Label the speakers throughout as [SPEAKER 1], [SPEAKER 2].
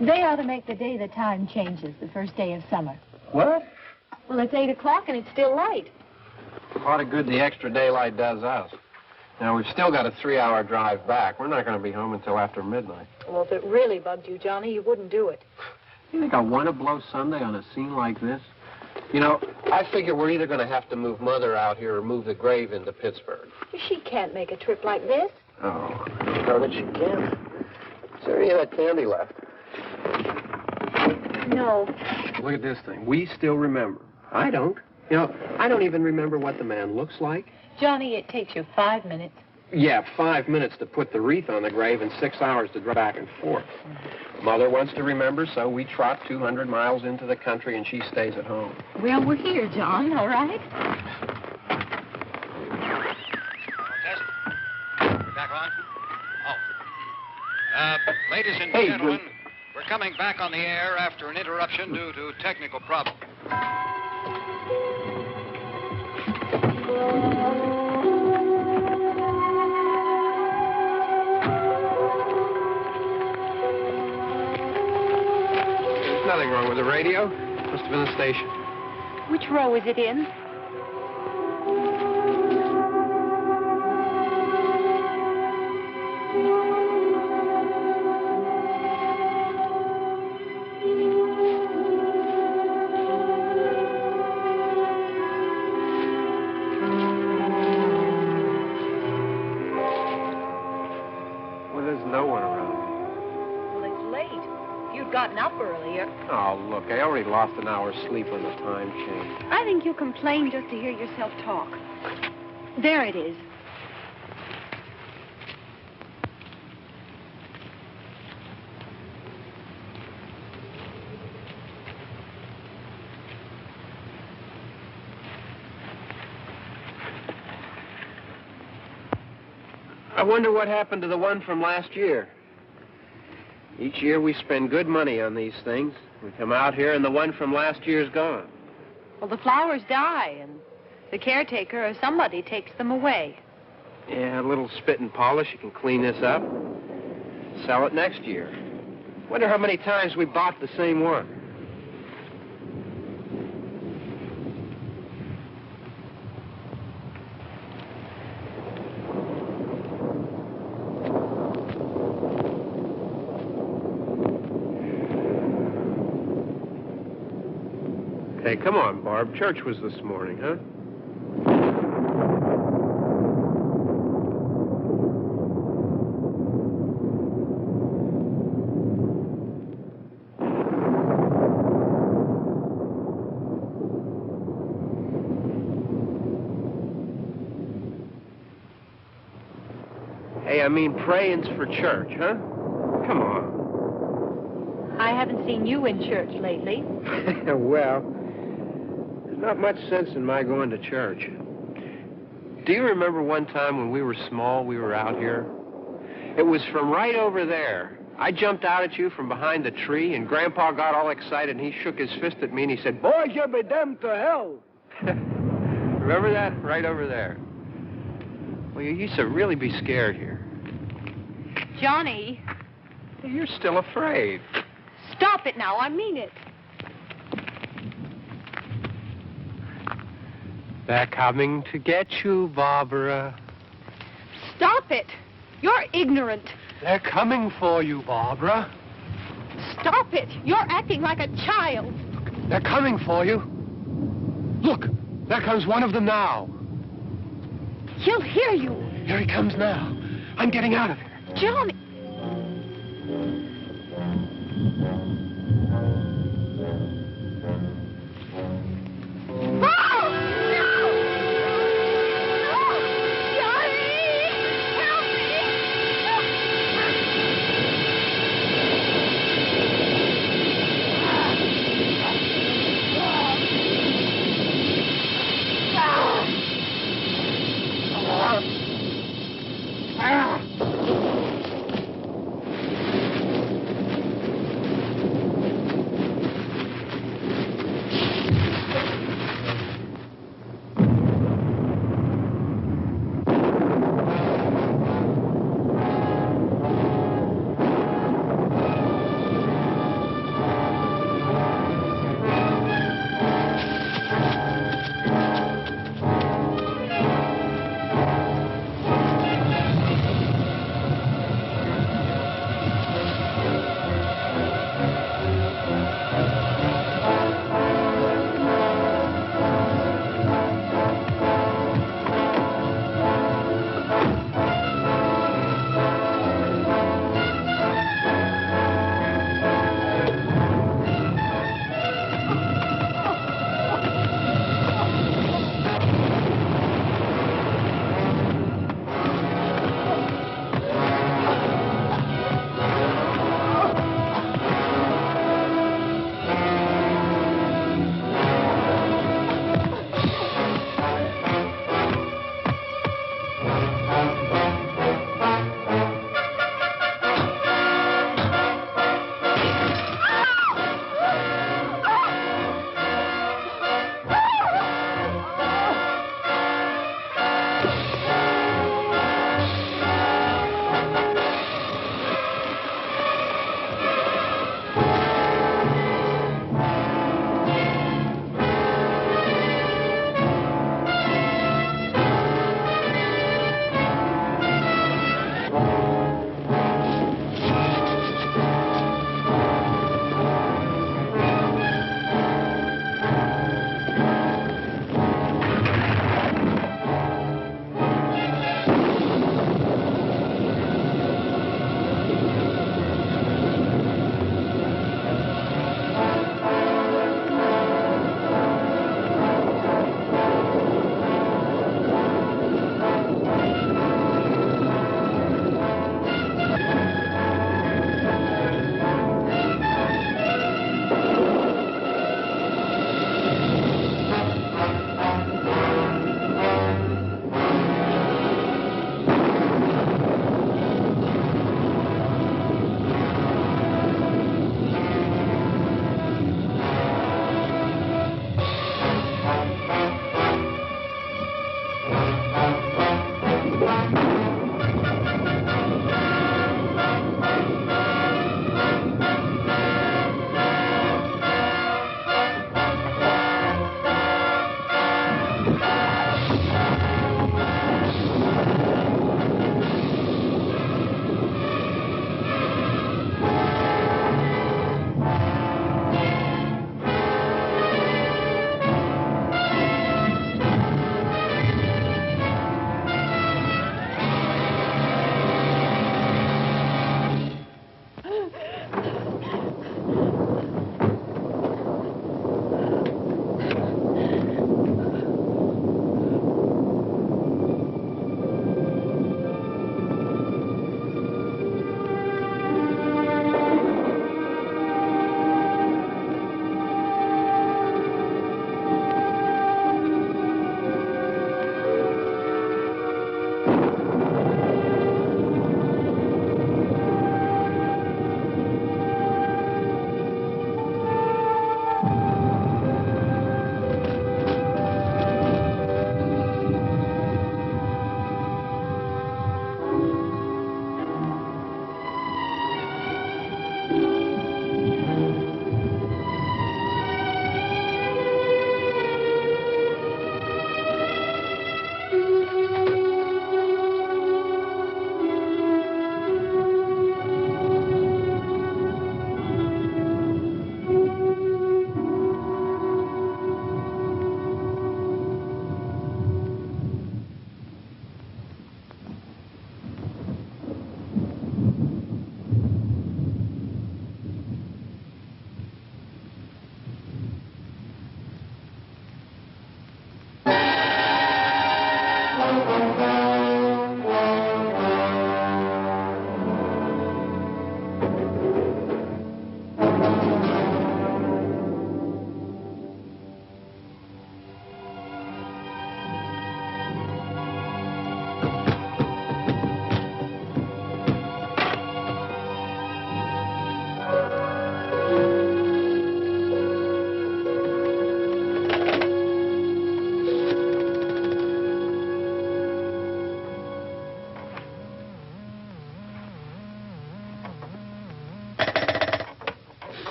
[SPEAKER 1] They ought to make the day the time changes, the first day of summer.
[SPEAKER 2] What?
[SPEAKER 1] Well, it's 8 o'clock and it's still light.
[SPEAKER 2] A lot of good the extra daylight does us. Now, we've still got a 3-hour drive back. We're not going to be home until after midnight.
[SPEAKER 1] Well, if it really bugged you, Johnny, you wouldn't do it.
[SPEAKER 2] You think I want to blow Sunday on a scene like this? You know, I figure we're either going to have to move Mother out here or move the grave into Pittsburgh.
[SPEAKER 1] She can't make a trip like this.
[SPEAKER 2] Oh, I don't know that she can. Is there any of that candy left?
[SPEAKER 1] No.
[SPEAKER 2] Look at this thing. We still remember. I don't. You know, I don't even remember what the man looks like.
[SPEAKER 1] Johnny, it takes you 5 minutes.
[SPEAKER 2] Yeah, 5 minutes to put the wreath on the grave and 6 hours to drive back and forth. Mother wants to remember, so we trot 200 miles into the country and she stays at home.
[SPEAKER 1] Well, we're here, John, all right?
[SPEAKER 3] Test. We're back on? Oh. Ladies and gentlemen, we're coming back on the air after an interruption due to technical problem.
[SPEAKER 2] Nothing wrong with the radio. Must have been the station.
[SPEAKER 1] Which row is it in?
[SPEAKER 2] Well, there's no one around.
[SPEAKER 1] Well, it's late. If you'd gotten up earlier.
[SPEAKER 2] Oh, look, I already lost an hour's sleep when the time changed.
[SPEAKER 1] I think you complain just to hear yourself talk. There it is.
[SPEAKER 2] I wonder what happened to the one from last year. Each year we spend good money on these things. We come out here and the one from last year's gone.
[SPEAKER 1] Well, the flowers die, and the caretaker or somebody takes them away.
[SPEAKER 2] Yeah, a little spit and polish. You can clean this up. Sell it next year. Wonder how many times we bought the same one. Hey, come on, Barb. Church was this morning, huh? Hey, I mean, praying's for church, huh? Come on.
[SPEAKER 1] I haven't seen you in church lately.
[SPEAKER 2] Well, there's not much sense in my going to church. Do you remember one time when we were small, we were out here? It was from right over there. I jumped out at you from behind the tree, and Grandpa got all excited, and he shook his fist at me, and he said, "Boys, you'll be damned to hell." Remember that? Right over there. Well, you used to really be scared here.
[SPEAKER 1] Johnny.
[SPEAKER 2] You're still afraid.
[SPEAKER 1] Stop it now. I mean it.
[SPEAKER 2] They're coming to get you, Barbara.
[SPEAKER 1] Stop it. You're ignorant.
[SPEAKER 2] They're coming for you, Barbara.
[SPEAKER 1] Stop it. You're acting like a child.
[SPEAKER 2] They're coming for you. Look, there comes one of them now.
[SPEAKER 1] He'll hear you.
[SPEAKER 2] Here he comes now. I'm getting out of here.
[SPEAKER 1] Johnny.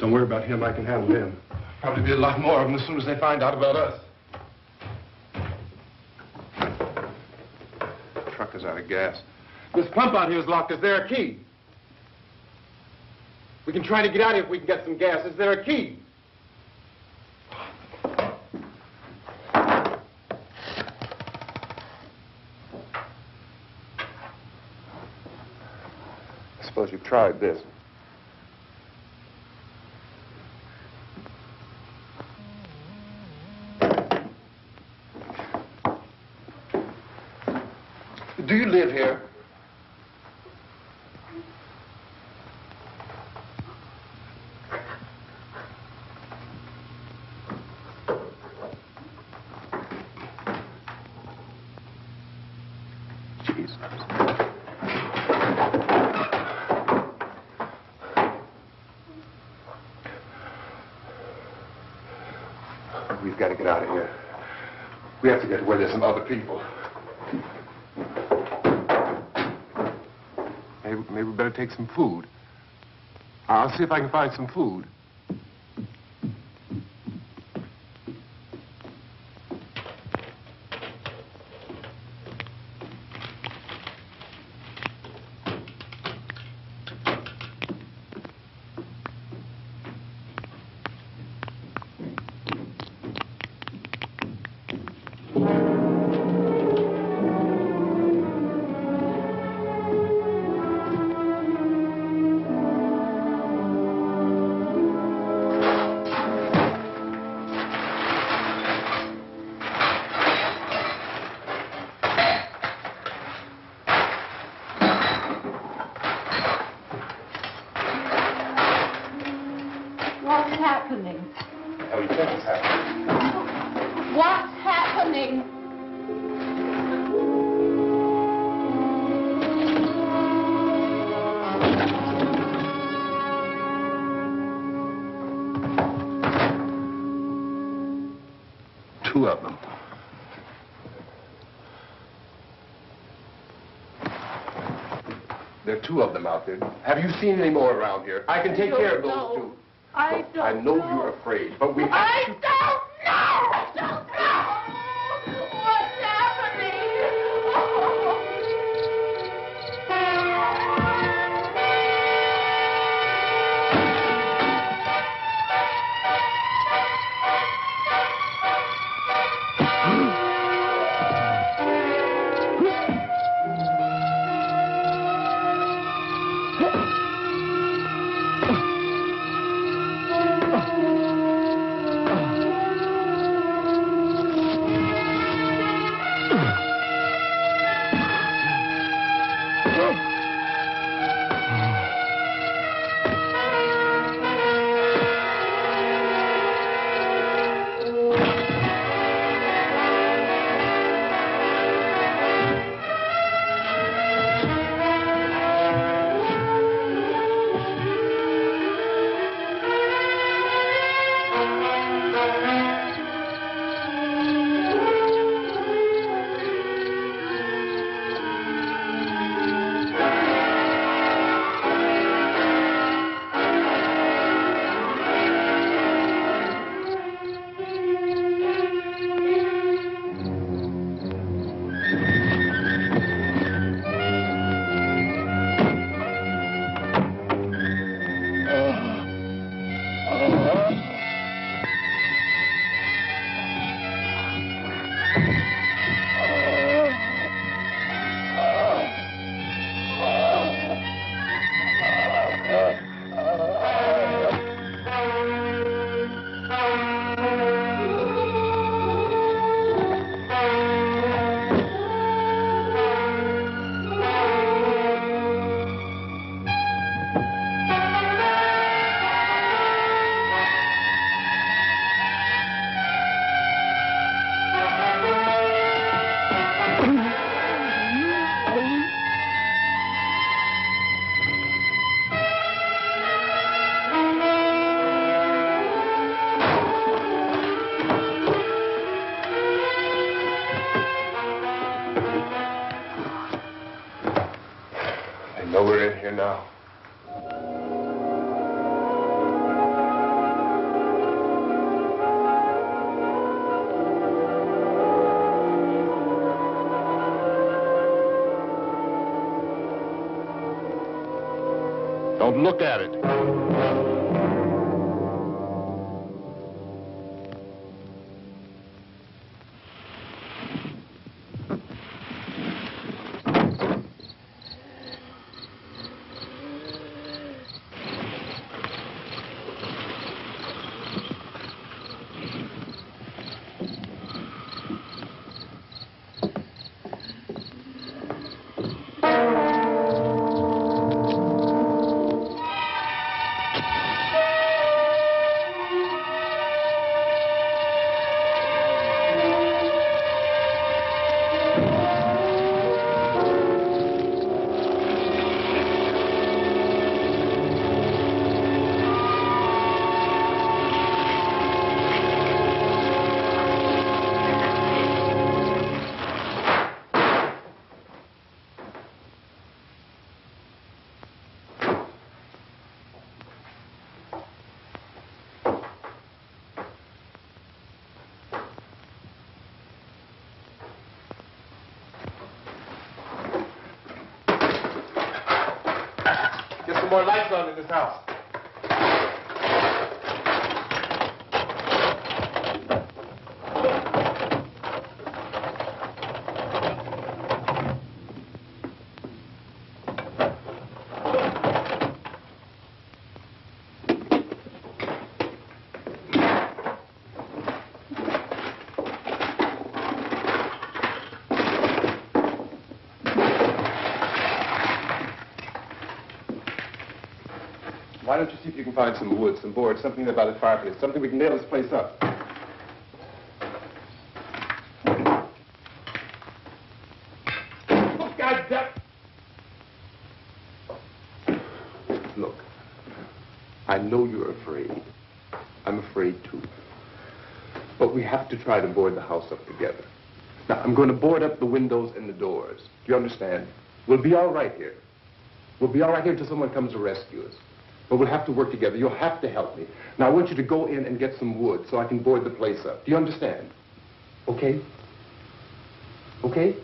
[SPEAKER 4] Don't worry about him. I can handle him. Probably be a lot more of them as soon as they find out about us. The truck is out of gas. This pump out here is locked. Is there a key? We can try to get out here if we can get some gas. Is there a key? I suppose you've tried this. Do you live here? Jesus. We've got to get out of here. We have to get to where there's some other people. Maybe we better take some food. I'll see if I can find some food.
[SPEAKER 1] What's happening?
[SPEAKER 4] How do you think it's happening?
[SPEAKER 1] What's happening?
[SPEAKER 4] Two of them. There are two of them out there. Have you seen any more around here? I can take care of those two.
[SPEAKER 1] I
[SPEAKER 4] I know you're afraid, but we have to...
[SPEAKER 1] I don't know! I don't know! What's happening?
[SPEAKER 4] I know we're in here now.
[SPEAKER 5] Don't look at it.
[SPEAKER 4] Get some more lights on in this house. Why don't you see if you can find some wood, some board, something about the fireplace, something we can nail this place up. Oh, God damn. Look, I know you're afraid. I'm afraid too. But we have to try to board the house up together. Now, I'm going to board up the windows and the doors. Do you understand? We'll be all right here. We'll be all right here until someone comes to rescue us. But we'll have to work together. You'll have to help me. Now, I want you to go in and get some wood so I can board the place up. Do you understand? Okay? Okay?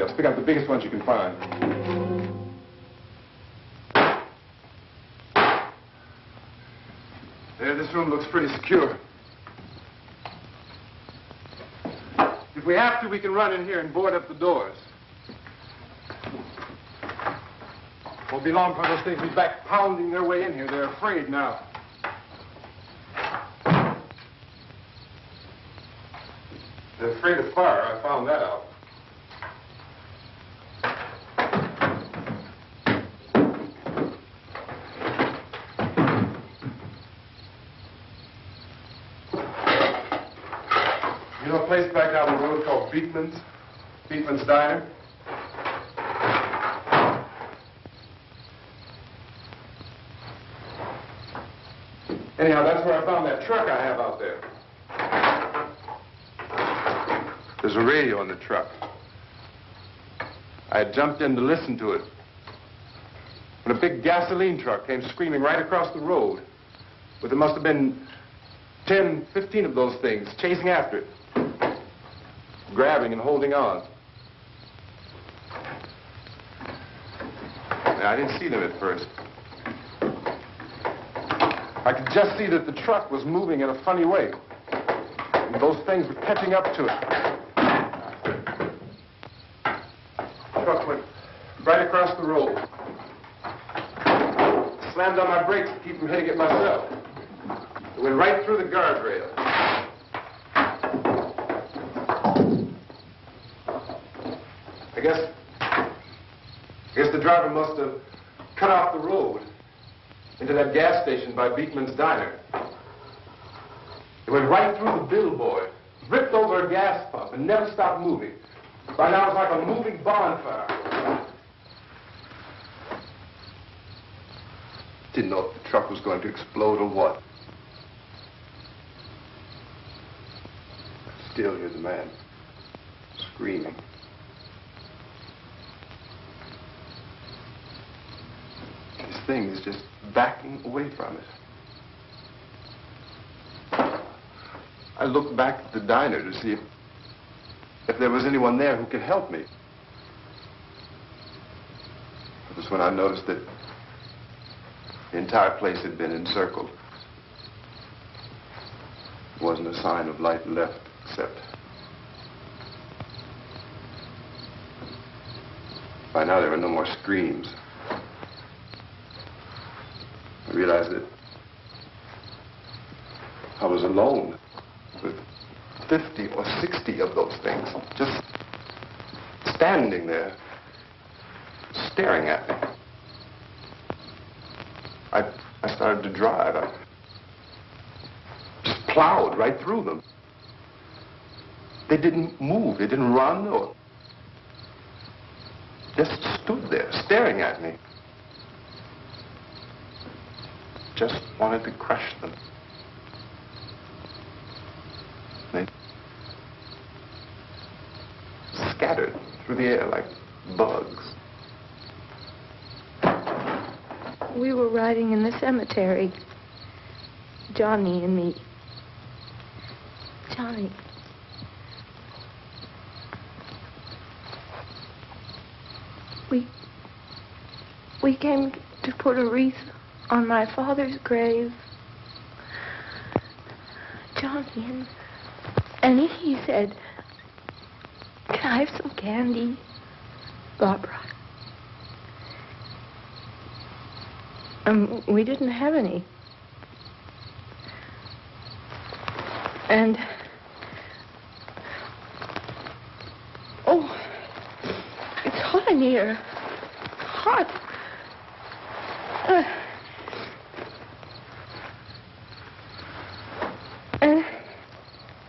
[SPEAKER 4] thumbnails. Pick out the biggest ones you can find. There, this room looks pretty secure. If we have to, we can run in here and board up the doors. Won't be long before those things be back pounding their way in here. They're afraid now. They're afraid of fire. I found that out. You know a place back down the road called Beekman's Diner? Anyhow, that's where I found that truck I have out there. There's a radio in the truck. I had jumped in to listen to it when a big gasoline truck came screaming right across the road. But there must have been 10, 15 of those things chasing after it, grabbing and holding on. I didn't see them at first. I could just see that the truck was moving in a funny way. And those things were catching up to it. The truck went right across the road. Slammed on my brakes to keep from hitting it myself. It went right through the guardrail. I guess the driver must have cut off the road into that gas station by Beekman's Diner. It went right through the billboard, ripped over a gas pump, and never stopped moving. By now, it's like a moving bonfire. Didn't know if the truck was going to explode or what. Still hear the man screaming. This thing is just backing away from it. I looked back at the diner to see if there was anyone there who could help me. It was when I noticed that the entire place had been encircled. There wasn't a sign of light left except by now there were no more screams. I realized that I was alone with 50 or 60 of those things, just standing there, staring at me. I started to drive. I just plowed right through them. They didn't move. They didn't run or just stood there, staring at me. Just wanted to crush them. They scattered through the air like bugs.
[SPEAKER 5] We were riding in the cemetery, Johnny and me. Johnny. We came to put a wreath on my father's grave. Johnny, and he said, "Can I have some candy, Barbara?" We didn't have any. And, oh, it's hot in here. Hot.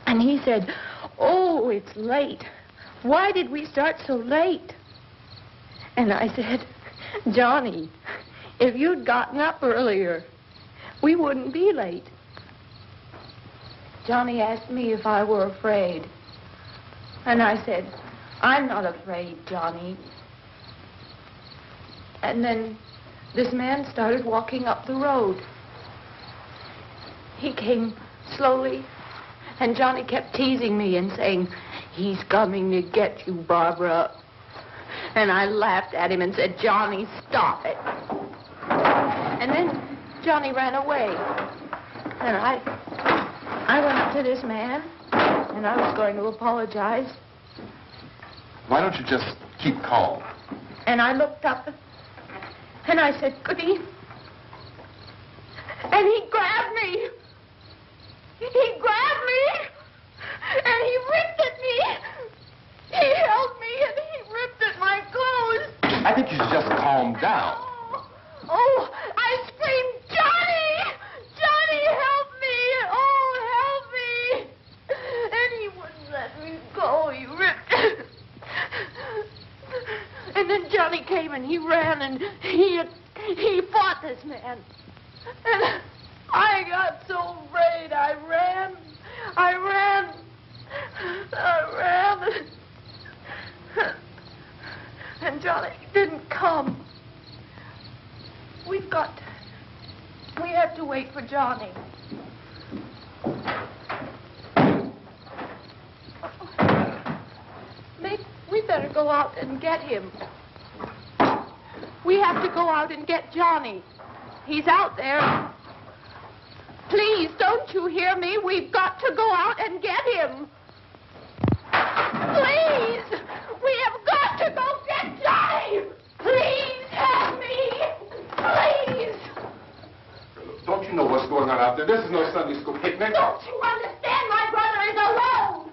[SPEAKER 5] And he said, "Oh, it's late. Why did we start so late?" And I said, "Johnny, if you'd gotten up earlier, we wouldn't be late." Johnny asked me if I were afraid. And I said, "I'm not afraid, Johnny." And then this man started walking up the road. He came slowly, and Johnny kept teasing me and saying, "He's coming to get you, Barbara." And I laughed at him and said, Johnny, stop it. And then Johnny ran away. And I went up to this man, and I was going to apologize.
[SPEAKER 4] Why don't you just keep calm?
[SPEAKER 5] And I looked up, and I said, Goody. And he grabbed me. He grabbed me, and he ripped at me. He held me, and he ripped at my clothes.
[SPEAKER 4] I think you should just calm down.
[SPEAKER 5] Oh, I screamed, Johnny! Johnny, help me! Oh, help me! And he wouldn't let me go. He ripped. And then Johnny came and he ran and he fought this man. And I got so afraid. I ran. And Johnny didn't come. We have to wait for Johnny. We better go out and get him. We have to go out and get Johnny. He's out there. Please, don't you hear me? We've got to go out and get him. Please! We have got to go get Johnny! Please help me! Please!
[SPEAKER 4] Don't you know what's going on out there? This is no Sunday school picnic.
[SPEAKER 5] Don't you understand? My brother is alone!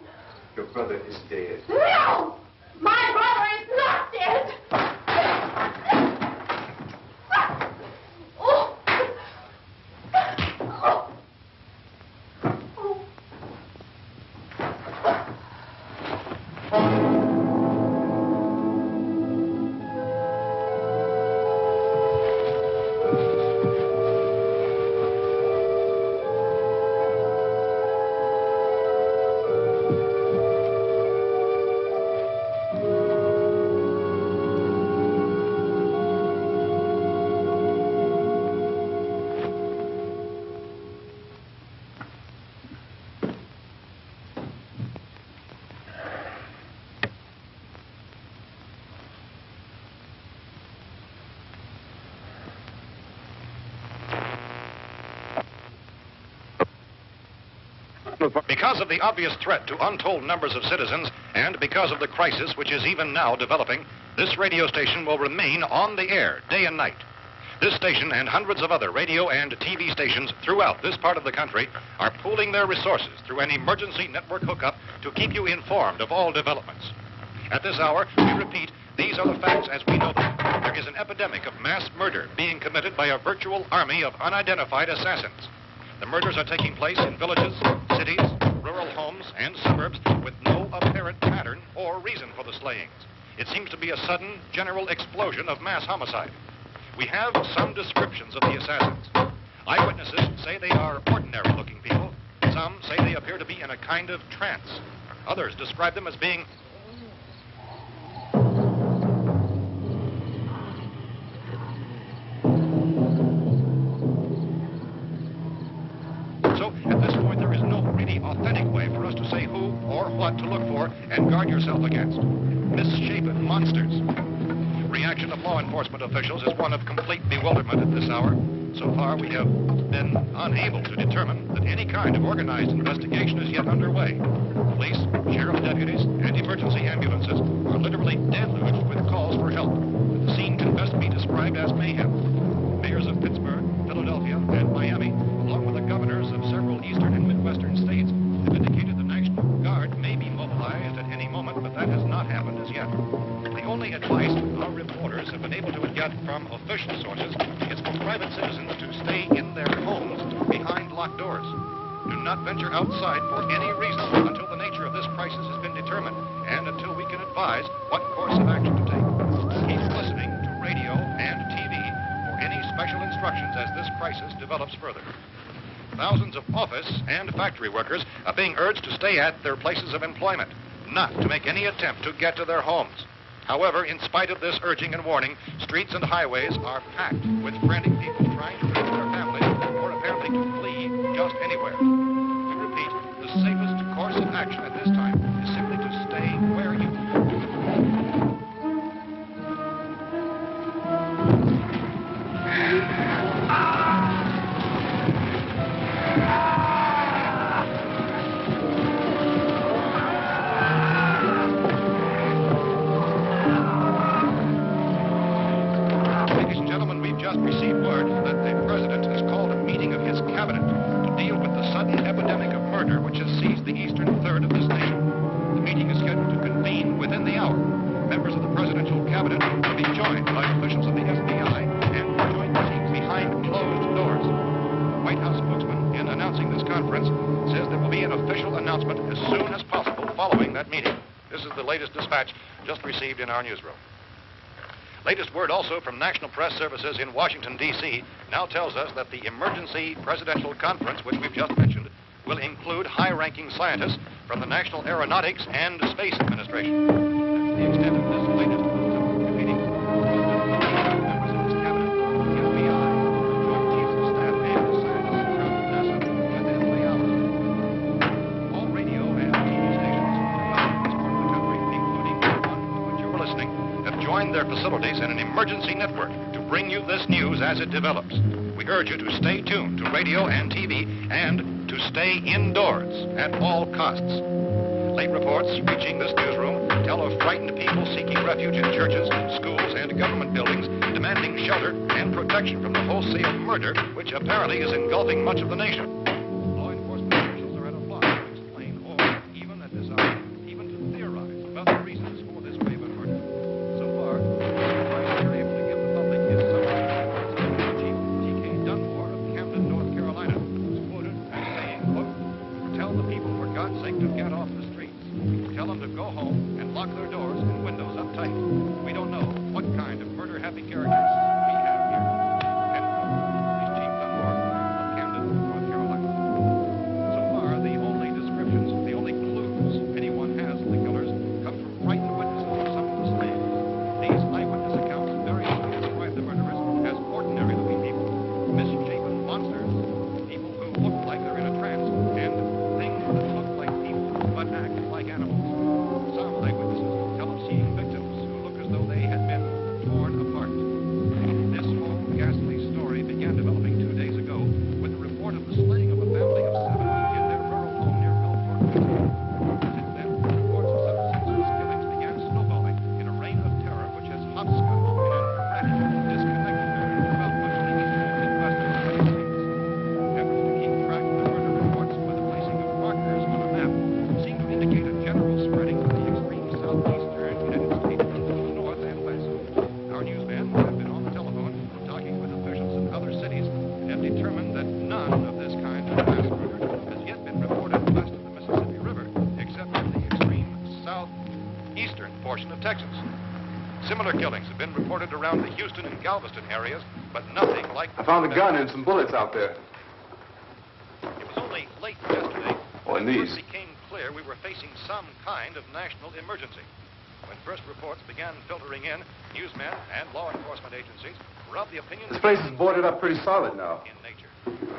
[SPEAKER 4] Your brother is dead.
[SPEAKER 5] No! My brother is not dead! Oh. Oh.
[SPEAKER 3] Because of the obvious threat to untold numbers of citizens, and because of the crisis which is even now developing, this radio station will remain on the air day and night. This station and hundreds of other radio and TV stations throughout this part of the country are pooling their resources through an emergency network hookup to keep you informed of all developments. At this hour, we repeat, these are the facts as we know them. There is an epidemic of mass murder being committed by a virtual army of unidentified assassins. The murders are taking place in villages, cities, rural homes, and suburbs with no apparent pattern or reason for the slayings. It seems to be a sudden, general explosion of mass homicide. We have some descriptions of the assassins. Eyewitnesses say they are ordinary-looking people. Some say they appear to be in a kind of trance. Others describe them as being at this point, there is no really authentic way for us to say who or what to look for and guard yourself against. Misshapen monsters. Reaction of law enforcement officials is one of complete bewilderment at this hour. So far, we have been unable to determine that any kind of organized investigation is yet underway. Police, sheriff's deputies, and emergency ambulances are literally deluged with calls for help. The scene can best be described as mayhem. Mayors of Pittsburgh, Philadelphia, and Miami, along with the governors of several eastern and midwestern states, have indicated the National Guard may be mobilized at any moment, but that has not happened as yet. The only advice our reporters have been able to get from official sources is for private citizens to stay in their homes behind locked doors. Do not venture outside for any reason until the nature of this crisis has been determined and until we can advise what course of action to take. Keep listening to radio and TV for any special instructions as this crisis develops further. Thousands of office and factory workers are being urged to stay at their places of employment, not to make any attempt to get to their homes. However, in spite of this urging and warning, streets and highways are packed with frantic people trying to reach their families or apparently to flee just anywhere. We repeat, the safest course of action at this time is simply to stay where you are. received word that the president has called a meeting of his cabinet to deal with the sudden epidemic of murder which has seized the eastern third of this nation. The meeting is scheduled to convene within the hour. Members of the presidential cabinet will be joined by officials of the FBI and joint meetings behind closed doors. The White House spokesman, in announcing this conference, says there will be an official announcement as soon as possible following that meeting. This is the latest dispatch just received in our newsroom. Latest word also from National Press Services in Washington, D.C. now tells us that the emergency presidential conference, which we've just mentioned, will include high-ranking scientists from the National Aeronautics and Space Administration. That's the extent of this latest meeting. Members of this cabinet, the FBI, Joint Chiefs of Staff, and scientists from NASA within the hour. All radio and TV stations throughout this part of the country, including the one to which you're listening, have joined their facilities in an emergency network to bring you this news as it develops. We urge you to stay tuned to radio and TV and to stay indoors at all costs. Late reports reaching this newsroom tell of frightened people seeking refuge in churches, schools, and government buildings, demanding shelter and protection from the wholesale murder which apparently is engulfing much of the nation. Law enforcement officials are at a loss to explain or, even at this hour, even to theorize about the reasons for this wave of murder. So far, the advice they're able to give the public is summary. Chief T.K. Dunmore of Camden, North Carolina, was quoted as saying, quote, "Tell the people, for God's sake, to get off the streets. Tell them to go home and lock their doors and windows up tight. We don't know what kind of murder-happy characters we have here." End quote. This Chief Dunmore of Camden, North Carolina. So far, the only descriptions, the only clues anyone has of the killers come from frightened witnesses of some of the slaves. These eyewitness accounts very much describe the murderers as ordinary-looking people, misshapen monsters, people who look like they're in a trance, and things that look like people but act like animals. Some eyewitnesses tell of seeing victims who look as though they had been torn apart. This whole ghastly story began developing 2 days ago with the report of the slaying of a family of 7 in their rural home near Belfort, Virginia. Since then, reports of such senseless killings began snowballing in a reign of terror which has hopscotched in an erratic, disconnected manner throughout much of the eastern and western United States. Efforts to keep track of the murder reports with the placing of markers on a map seem to indicate a general spreading of the extreme southeastern United States into the north and west. Our newsmen have been on the telephone talking with officials in other cities and have determined that none of this kind of mass murder has yet been reported west of the Mississippi River, except in the extreme southeastern portion of Texas. Similar killings have been reported around the Houston and Galveston areas, but nothing like...
[SPEAKER 4] I found a gun and some bullets out there.
[SPEAKER 3] It was only late yesterday
[SPEAKER 4] Oh, and
[SPEAKER 3] when it
[SPEAKER 4] these.
[SPEAKER 3] first became clear we were facing some kind of national emergency. When first reports began filtering in, newsmen and law enforcement agencies were of the opinion...
[SPEAKER 4] This place is boarded up pretty solid now.
[SPEAKER 3] ...in nature.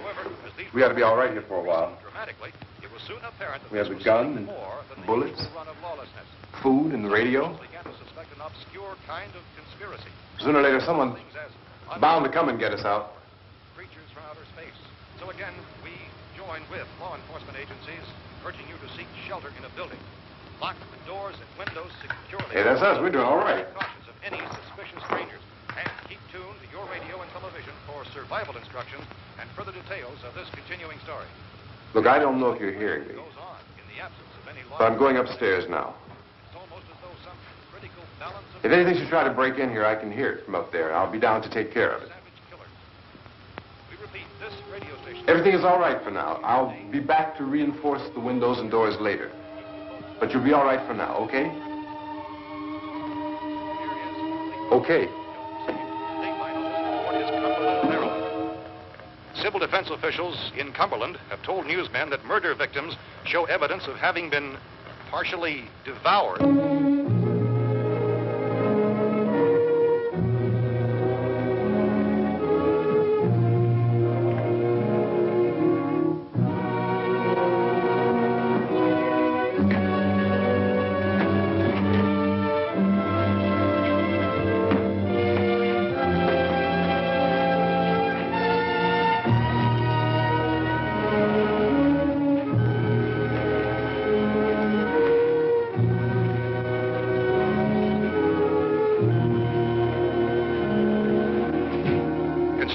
[SPEAKER 3] However, as these
[SPEAKER 4] We ought to be all right here for a while.
[SPEAKER 3] dramatically, it was soon apparent that
[SPEAKER 4] We have
[SPEAKER 3] this
[SPEAKER 4] the
[SPEAKER 3] was
[SPEAKER 4] gun
[SPEAKER 3] something
[SPEAKER 4] and
[SPEAKER 3] more than the
[SPEAKER 4] bullets.
[SPEAKER 3] usual run of lawlessness.
[SPEAKER 4] Food and the radio.
[SPEAKER 3] Officials began to suspect an obscure kind of conspiracy.
[SPEAKER 4] Sooner or later, someone
[SPEAKER 3] Things as
[SPEAKER 4] bound to come and get us out.
[SPEAKER 3] creatures from outer space. So again, we joined with law enforcement agencies, urging you to seek shelter in a building. Lock the doors and windows securely.
[SPEAKER 4] Hey, that's us. We're doing all right.
[SPEAKER 3] Take cautious of any suspicious strangers. And keep tuned to your radio and television for survival instructions and further details of this continuing story.
[SPEAKER 4] Look, I don't know if you're hearing me,
[SPEAKER 3] It goes on in the absence of any law.
[SPEAKER 4] but I'm going upstairs now.
[SPEAKER 3] It's almost as though some critical balance of
[SPEAKER 4] If anything should try to break in here, I can hear it from up there. I'll be down to take care of it.
[SPEAKER 3] savage killers. We repeat, this radio station...
[SPEAKER 4] Everything is all right for now. I'll be back to reinforce the windows and doors later. But you'll be all right for now, okay? Okay.
[SPEAKER 3] Civil defense officials in Cumberland have told newsmen that murder victims show evidence of having been partially devoured.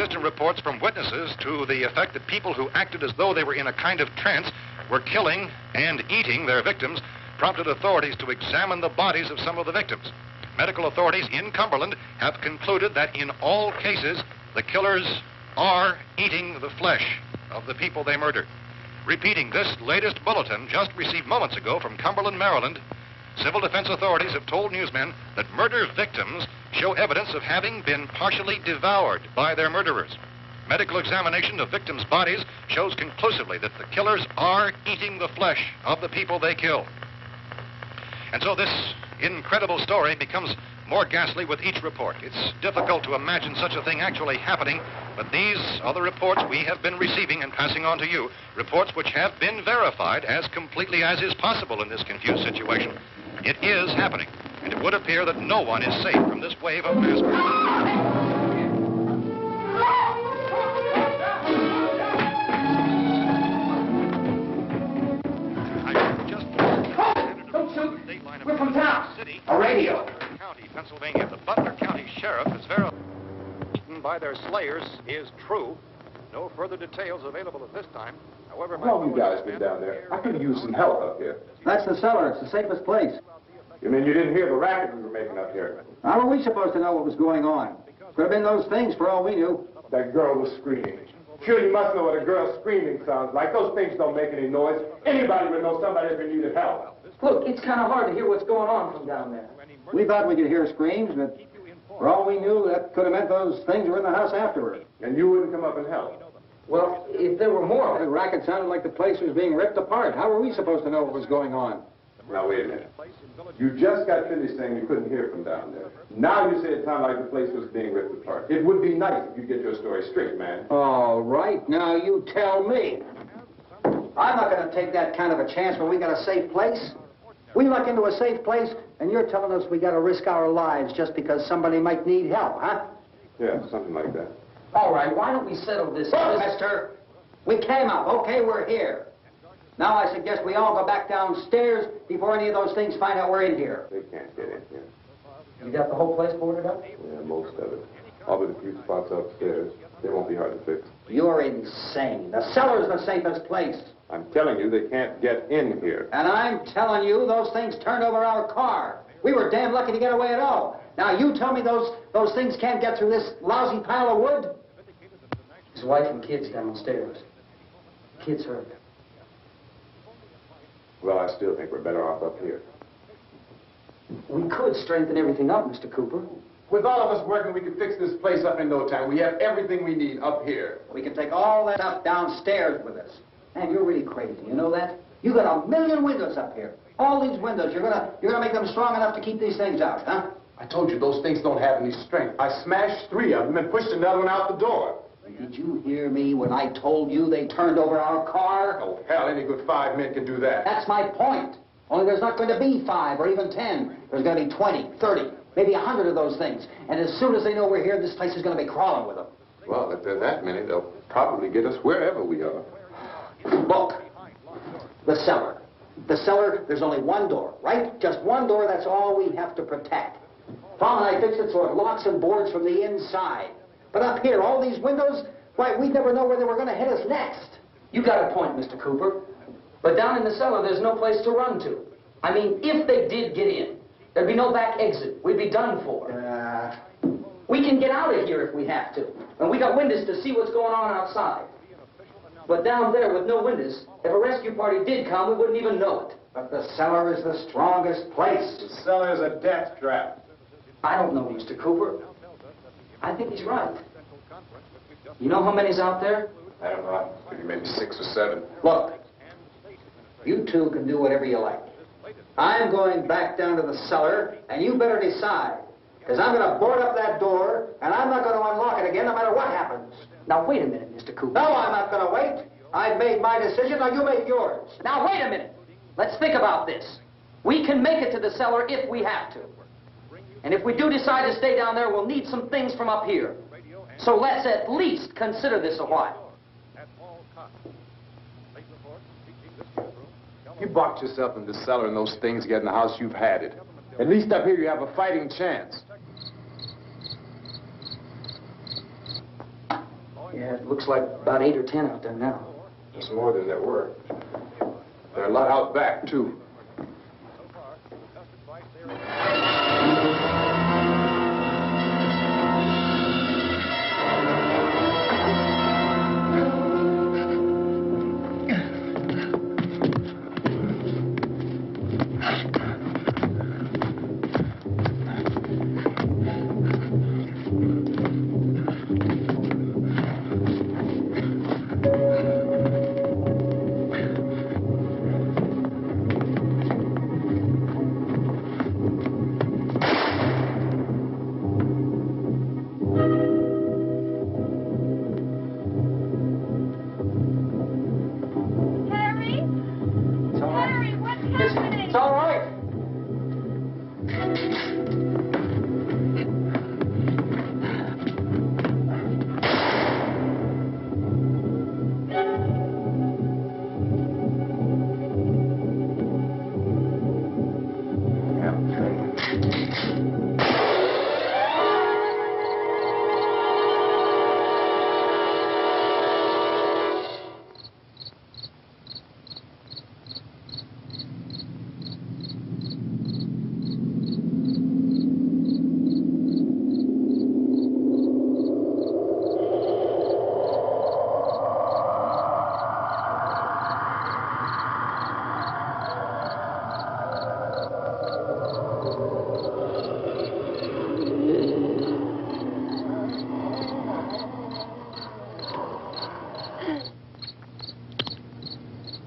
[SPEAKER 3] inconsistent reports from witnesses to the effect that people who acted as though they were in a kind of trance were killing and eating their victims prompted authorities to examine the bodies of some of the victims. Medical authorities in Cumberland have concluded that in all cases, the killers are eating the flesh of the people they murdered. Repeating this latest bulletin just received moments ago from Cumberland, Maryland, civil defense authorities have told newsmen that murder victims show evidence of having been partially devoured by their murderers. Medical examination of victims' bodies shows conclusively that the killers are eating the flesh of the people they kill. And so this incredible story becomes more ghastly with each report. It's difficult to imagine such a thing actually happening, but these are the reports we have been receiving and passing on to you, reports which have been verified as completely as is possible in this confused situation. It is happening, and it would appear that no one is safe from this wave of mass murder.
[SPEAKER 6] We're from town. A radio.
[SPEAKER 3] County, Pennsylvania. The Butler County Sheriff is verified by their slayers is true. No further details available at this time. However,
[SPEAKER 4] How long you guys been down there? I could use some help up here.
[SPEAKER 7] That's the cellar. It's the safest place.
[SPEAKER 4] You mean you didn't hear the racket we were making up here?
[SPEAKER 7] How were we supposed to know what was going on? Could have been those things for all we knew.
[SPEAKER 4] That girl was screaming. Sure, you must know what a girl screaming sounds like. Those things don't make any noise. Anybody would know somebody ever needed help.
[SPEAKER 6] Look, it's kind of hard to hear what's going on from down there.
[SPEAKER 7] We thought we could hear screams, but for all we knew, that could have meant those things were in the house afterward.
[SPEAKER 4] And you wouldn't come up and help?
[SPEAKER 6] Well, if there were more...
[SPEAKER 7] The racket sounded like the place was being ripped apart. How were we supposed to know what was going on?
[SPEAKER 4] Now, wait a minute. You just got finished saying you couldn't hear from down there. Now you say it sounded like the place was being ripped apart. It would be nice if you get your story straight, man.
[SPEAKER 7] All right, now you tell me. I'm not going to take that kind of a chance when we got a safe place. We luck into a safe place, and you're telling us we got to risk our lives just because somebody might need help, huh?
[SPEAKER 4] Yeah, something like that.
[SPEAKER 6] All right, why don't we settle this?
[SPEAKER 7] Look, mister, we came up. Okay, we're here. Now I suggest we all go back downstairs before any of those things find out we're in here.
[SPEAKER 4] They can't get in here.
[SPEAKER 6] You got the whole place boarded up?
[SPEAKER 4] Yeah, most of it. All but a few spots upstairs. They won't be hard to fix.
[SPEAKER 7] You're insane. The cellar's the safest place.
[SPEAKER 4] I'm telling you, they can't get in here.
[SPEAKER 7] And I'm telling you, those things turned over our car. We were damn lucky to get away at all. Now you tell me those things can't get through this lousy pile of wood?
[SPEAKER 6] His wife and kids downstairs. Kids hurt.
[SPEAKER 4] Well, I still think we're better off up here.
[SPEAKER 6] We could strengthen everything up, Mr. Cooper.
[SPEAKER 4] With all of us working, we can fix this place up in no time. We have everything we need up here.
[SPEAKER 7] We can take all that stuff downstairs with us. Man, you're really crazy. You know that? You got 1 million windows up here. All these windows, you're gonna make them strong enough to keep these things out, huh?
[SPEAKER 4] I told you those things don't have any strength. I smashed 3 of them and pushed another one out the door.
[SPEAKER 7] Did you hear me when I told you they turned over our car?
[SPEAKER 4] Oh, hell, any good 5 men can do that.
[SPEAKER 7] That's my point. Only there's not going to be 5 or even 10. There's going to be 20, 30, maybe 100 of those things. And as soon as they know we're here, this place is going to be crawling with them.
[SPEAKER 4] Well, if there are that many, they'll probably get us wherever we are.
[SPEAKER 7] Look, the cellar. The cellar, there's only one door, right? Just one door, that's all we have to protect. Tom and I fixed it so it locks and boards from the inside. But up here, all these windows, why, we'd never know where they were going to hit us next.
[SPEAKER 6] You got a point, Mr. Cooper. But down in the cellar, there's no place to run to. I mean, if they did get in, there'd be no back exit. We'd be done for. We can get out of here if we have to. And we got windows to see what's going on outside. But down there with no windows, if a rescue party did come, we wouldn't even know it.
[SPEAKER 7] But the cellar is the strongest place.
[SPEAKER 4] The cellar is a death trap.
[SPEAKER 6] I don't know, Mr. Cooper. I think he's right. You know how many's out there?
[SPEAKER 4] I don't know. Maybe 6 or 7.
[SPEAKER 7] Look, you two can do whatever you like. I'm going back down to the cellar, and you better decide. Because I'm going to board up that door, and I'm not going to unlock it again no matter what happens.
[SPEAKER 6] Now, wait a minute, Mr. Cooper.
[SPEAKER 7] No, I'm not going to wait. I've made my decision, now you make yours.
[SPEAKER 6] Now, wait a minute. Let's think about this. We can make it to the cellar if we have to. And if we do decide to stay down there, we'll need some things from up here. So let's at least consider this a while.
[SPEAKER 4] You boxed yourself in the cellar and those things get in the house, you've had it. At least up here you have a fighting chance.
[SPEAKER 6] Yeah, it looks like about 8 or 10 out there now.
[SPEAKER 4] There's more than there were. There are a lot out back, too.
[SPEAKER 6] It's all right.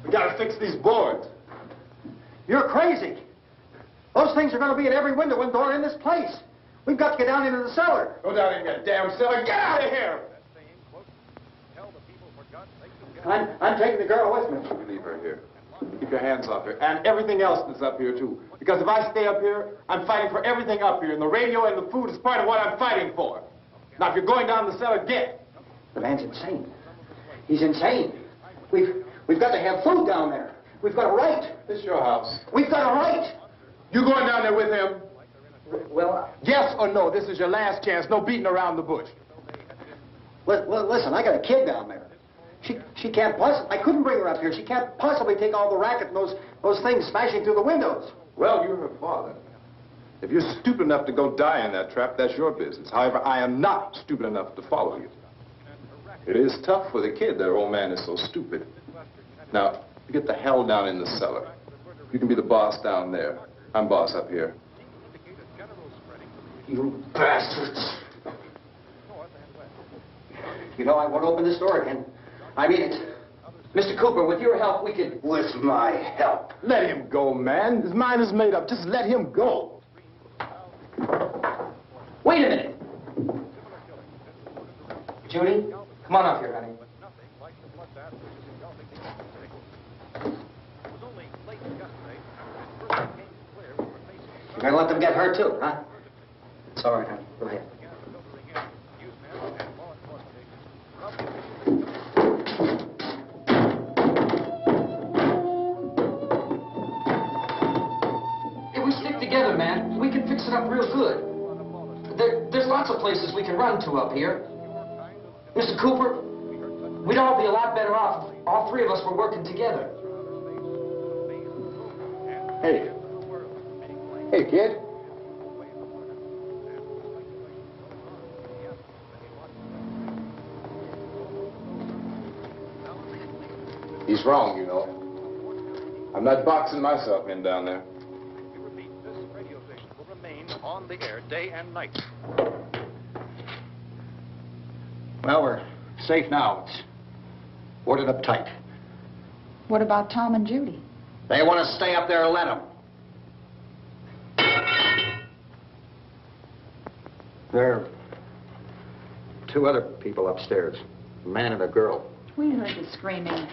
[SPEAKER 4] We gotta fix these boards.
[SPEAKER 7] You're crazy. Those things are going to be in every window and door in this place. We've got to get down into the cellar.
[SPEAKER 4] Go down in that damn cellar. Get out of here!
[SPEAKER 7] I'm taking the girl with me.
[SPEAKER 4] You leave her here. Keep your hands off her. And everything else that's up here, too. Because if I stay up here, I'm fighting for everything up here. And the radio and the food is part of what I'm fighting for. Now, if you're going down the cellar, get.
[SPEAKER 7] The man's insane. He's insane. We've got to have food down there. We've got a right.
[SPEAKER 4] This is your house.
[SPEAKER 7] We've got a right.
[SPEAKER 4] You going down there with him?
[SPEAKER 6] Well,
[SPEAKER 4] Yes or no? This is your last chance. No beating around the bush.
[SPEAKER 7] Listen, I got a kid down there. She can't possibly... I couldn't bring her up here. She can't possibly take all the racket and those things smashing through the windows.
[SPEAKER 4] Well, you're her father. If you're stupid enough to go die in that trap, that's your business. However, I am not stupid enough to follow you. It is tough for the kid. That old man is so stupid. Now, you get the hell down in the cellar. You can be the boss down there. I'm boss up here.
[SPEAKER 7] You bastards. You know, I won't open this door again. I mean it.
[SPEAKER 6] Mr. Cooper, with your help, we could...
[SPEAKER 7] With my help.
[SPEAKER 4] Let him go, man. His mind is made up. Just let him go.
[SPEAKER 6] Wait a minute. Judy, come on up here, honey.
[SPEAKER 7] You're going to let them get hurt, too, huh? It's all right, honey. Go ahead.
[SPEAKER 6] If we stick together, man, we can fix it up real good. There's lots of places we can run to up here. Mr. Cooper, we'd all be a lot better off if all three of us were working together.
[SPEAKER 4] Hey. Hey, kid. He's wrong, you know. I'm not boxing myself in down there.
[SPEAKER 3] We repeat, this radio station will remain on the air day and night.
[SPEAKER 7] Well, we're safe now. It's boarded up tight.
[SPEAKER 8] What about Tom and Judy?
[SPEAKER 7] They want to stay up there, let them. There are two other people upstairs, a man and a girl.
[SPEAKER 8] We heard the screaming.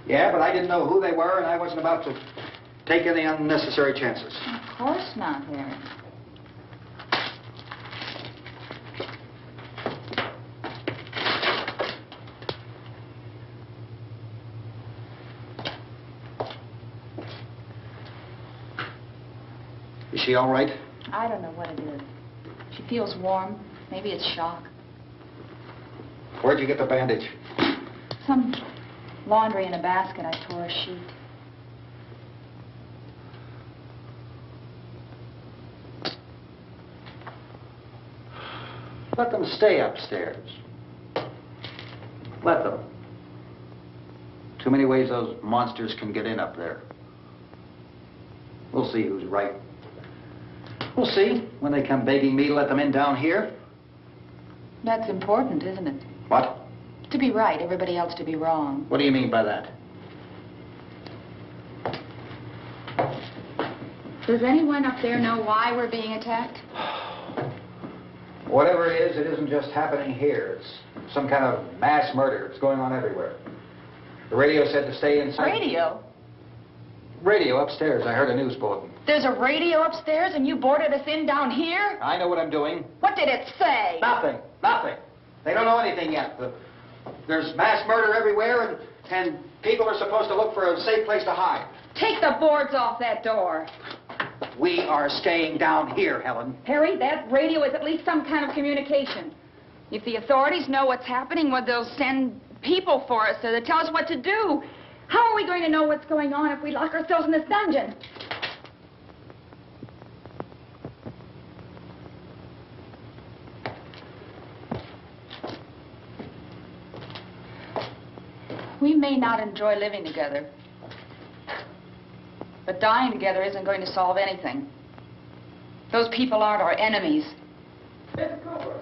[SPEAKER 7] Yeah, but I didn't know who they were, and I wasn't about to take any unnecessary chances.
[SPEAKER 8] Of course not, Harry.
[SPEAKER 7] Is she all right?
[SPEAKER 8] I don't know what it is. She feels warm. Maybe it's shock.
[SPEAKER 7] Where'd you get the bandage?
[SPEAKER 8] Some laundry in a basket. I tore a sheet.
[SPEAKER 7] Let them stay upstairs. Let them. Too many ways those monsters can get in up there. We'll see who's right. We'll see when they come begging me to let them in down here.
[SPEAKER 8] That's important, isn't it?
[SPEAKER 7] What?
[SPEAKER 8] To be right, everybody else to be wrong.
[SPEAKER 7] What do you mean by that?
[SPEAKER 8] Does anyone up there know why we're being attacked?
[SPEAKER 7] Whatever it isn't just happening here. It's some kind of mass murder. It's going on everywhere. The radio said to stay inside.
[SPEAKER 8] Radio?
[SPEAKER 7] Radio upstairs. I heard a news bulletin.
[SPEAKER 8] There's a radio upstairs and you boarded us in down here?
[SPEAKER 7] I know what I'm doing.
[SPEAKER 8] What did it say?
[SPEAKER 7] Nothing. Nothing. They don't know anything yet. There's mass murder everywhere, and people are supposed to look for a safe place to hide.
[SPEAKER 8] Take the boards off that door.
[SPEAKER 7] We are staying down here, Helen.
[SPEAKER 8] Harry, that radio is at least some kind of communication. If the authorities know what's happening, well, they'll send people for us to tell us what to do. How are we going to know what's going on if we lock ourselves in this dungeon? We may not enjoy living together, but dying together isn't going to solve anything. Those people aren't our enemies.
[SPEAKER 6] Mr. Cooper!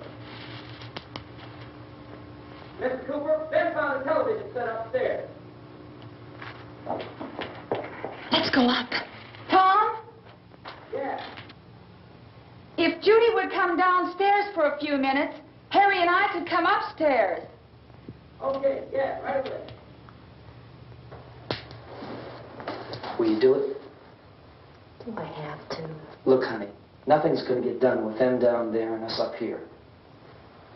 [SPEAKER 6] Mr. Cooper, Ben found a television set upstairs.
[SPEAKER 5] Let's go up.
[SPEAKER 8] Tom,
[SPEAKER 6] Yeah.
[SPEAKER 8] if Judy would come downstairs for a few minutes, Harry and I could come upstairs.
[SPEAKER 6] Okay, yeah, right away. Will you do it?
[SPEAKER 5] Do I have to?
[SPEAKER 6] Look, honey, nothing's going to get done with them down there and us up here.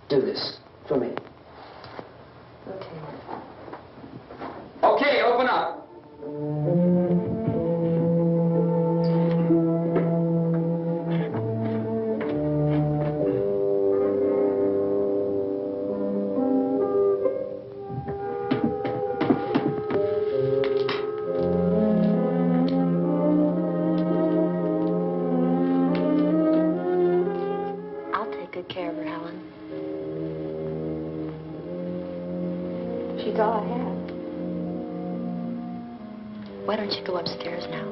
[SPEAKER 6] Do this for me.
[SPEAKER 5] Okay.
[SPEAKER 6] Okay, open up.
[SPEAKER 5] I'll take good care of her, Helen. She's all I have. Why don't you go upstairs now?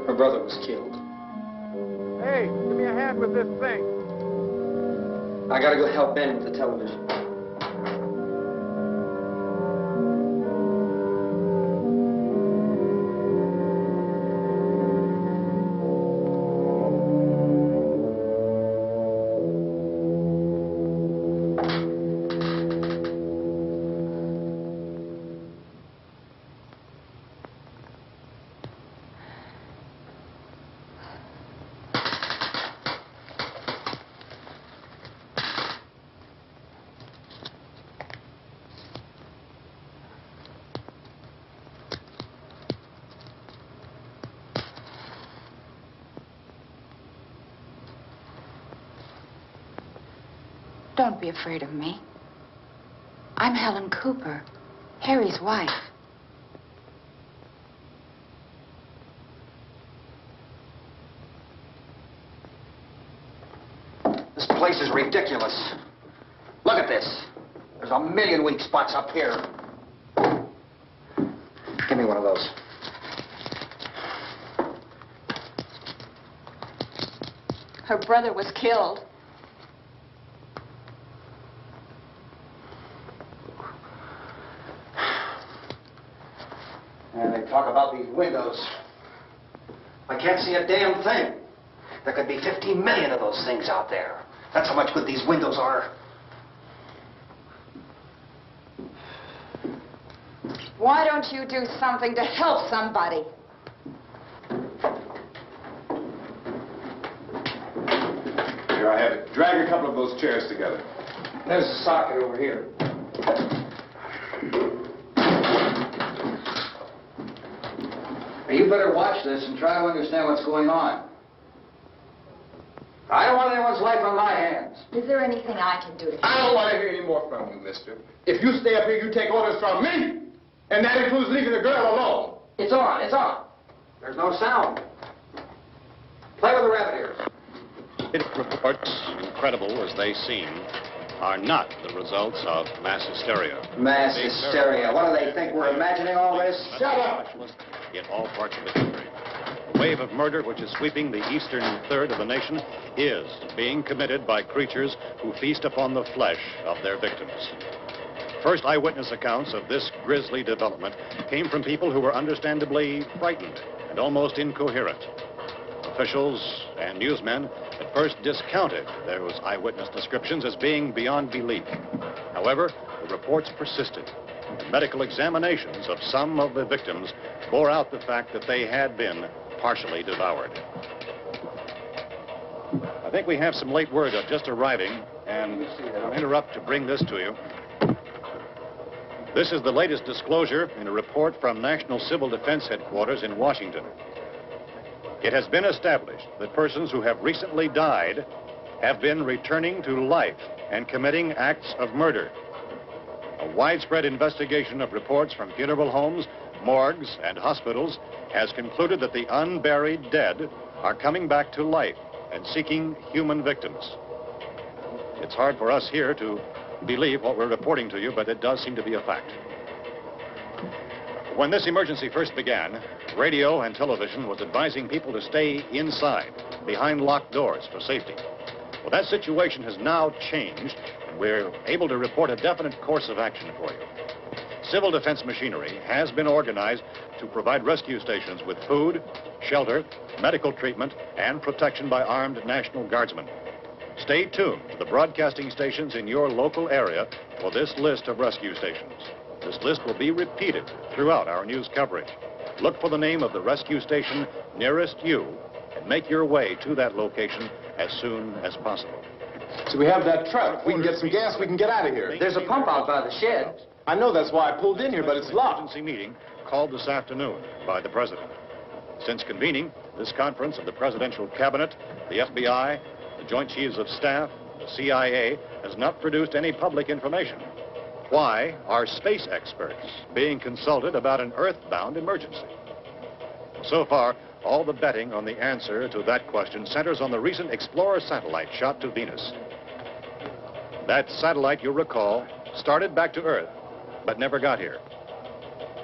[SPEAKER 6] Her brother was killed.
[SPEAKER 2] Hey, give me a hand with this thing.
[SPEAKER 6] I gotta go help Ben with the television.
[SPEAKER 8] Don't be afraid of me. I'm Helen Cooper, Harry's wife.
[SPEAKER 7] This place is ridiculous. Look at this. There's a million weak spots up here. Give me one of those.
[SPEAKER 8] Her brother was killed.
[SPEAKER 7] And they talk about these windows. I can't see a damn thing. There could be 15 million of those things out there. That's how much good these windows are.
[SPEAKER 8] Why don't you do something to help somebody?
[SPEAKER 3] Here, I have it. Drag a couple of those chairs together.
[SPEAKER 6] There's a socket over here. Now, you better watch this and try to understand what's going on. I don't want anyone's life on my hands.
[SPEAKER 8] Is there anything I can do to
[SPEAKER 4] I don't want to hear any more from you, mister. If you stay up here, you take orders from me. And that includes leaving the girl alone.
[SPEAKER 6] It's on, it's on. There's no sound. Play with the rabbit ears.
[SPEAKER 3] Reports, incredible as they seem, are not the results of mass hysteria.
[SPEAKER 7] Mass hysteria. What do they think? We're imagining all this?
[SPEAKER 3] Shut up! In all parts of the country. The wave of murder which is sweeping the eastern third of the nation is being committed by creatures who feast upon the flesh of their victims. First eyewitness accounts of this grisly development came from people who were understandably frightened and almost incoherent. Officials and newsmen at first discounted those eyewitness descriptions as being beyond belief. However, the reports persisted. The medical examinations of some of the victims bore out the fact that they had been partially devoured. I think we have some late word just arriving, and I'll interrupt to bring this to you. This is the latest disclosure in a report from National Civil Defense Headquarters in Washington. It has been established that persons who have recently died have been returning to life and committing acts of murder. A widespread investigation of reports from funeral homes, morgues, and hospitals has concluded that the unburied dead are coming back to life and seeking human victims. It's hard for us here to believe what we're reporting to you, but it does seem to be a fact. When this emergency first began, radio and television was advising people to stay inside, behind locked doors for safety. Well, that situation has now changed, and we're able to report a definite course of action for you. Civil defense machinery has been organized to provide rescue stations with food, shelter, medical treatment, and protection by armed National Guardsmen. Stay tuned to the broadcasting stations in your local area for this list of rescue stations. This list will be repeated throughout our news coverage. Look for the name of the rescue station nearest you and make your way to that location as soon as possible.
[SPEAKER 4] So we have that truck. If we can get some gas, we can get out of here.
[SPEAKER 6] There's a pump out by the shed.
[SPEAKER 4] I know, that's why I pulled in here, but it's locked.
[SPEAKER 3] Emergency meeting called this afternoon by the President. Since convening this conference of the Presidential Cabinet, the FBI, the Joint Chiefs of Staff, the CIA has not produced any public information. Why are space experts being consulted about an earthbound emergency? So far, all the betting on the answer to that question centers on the recent Explorer satellite shot to Venus. That satellite, you'll recall, started back to Earth, but never got here.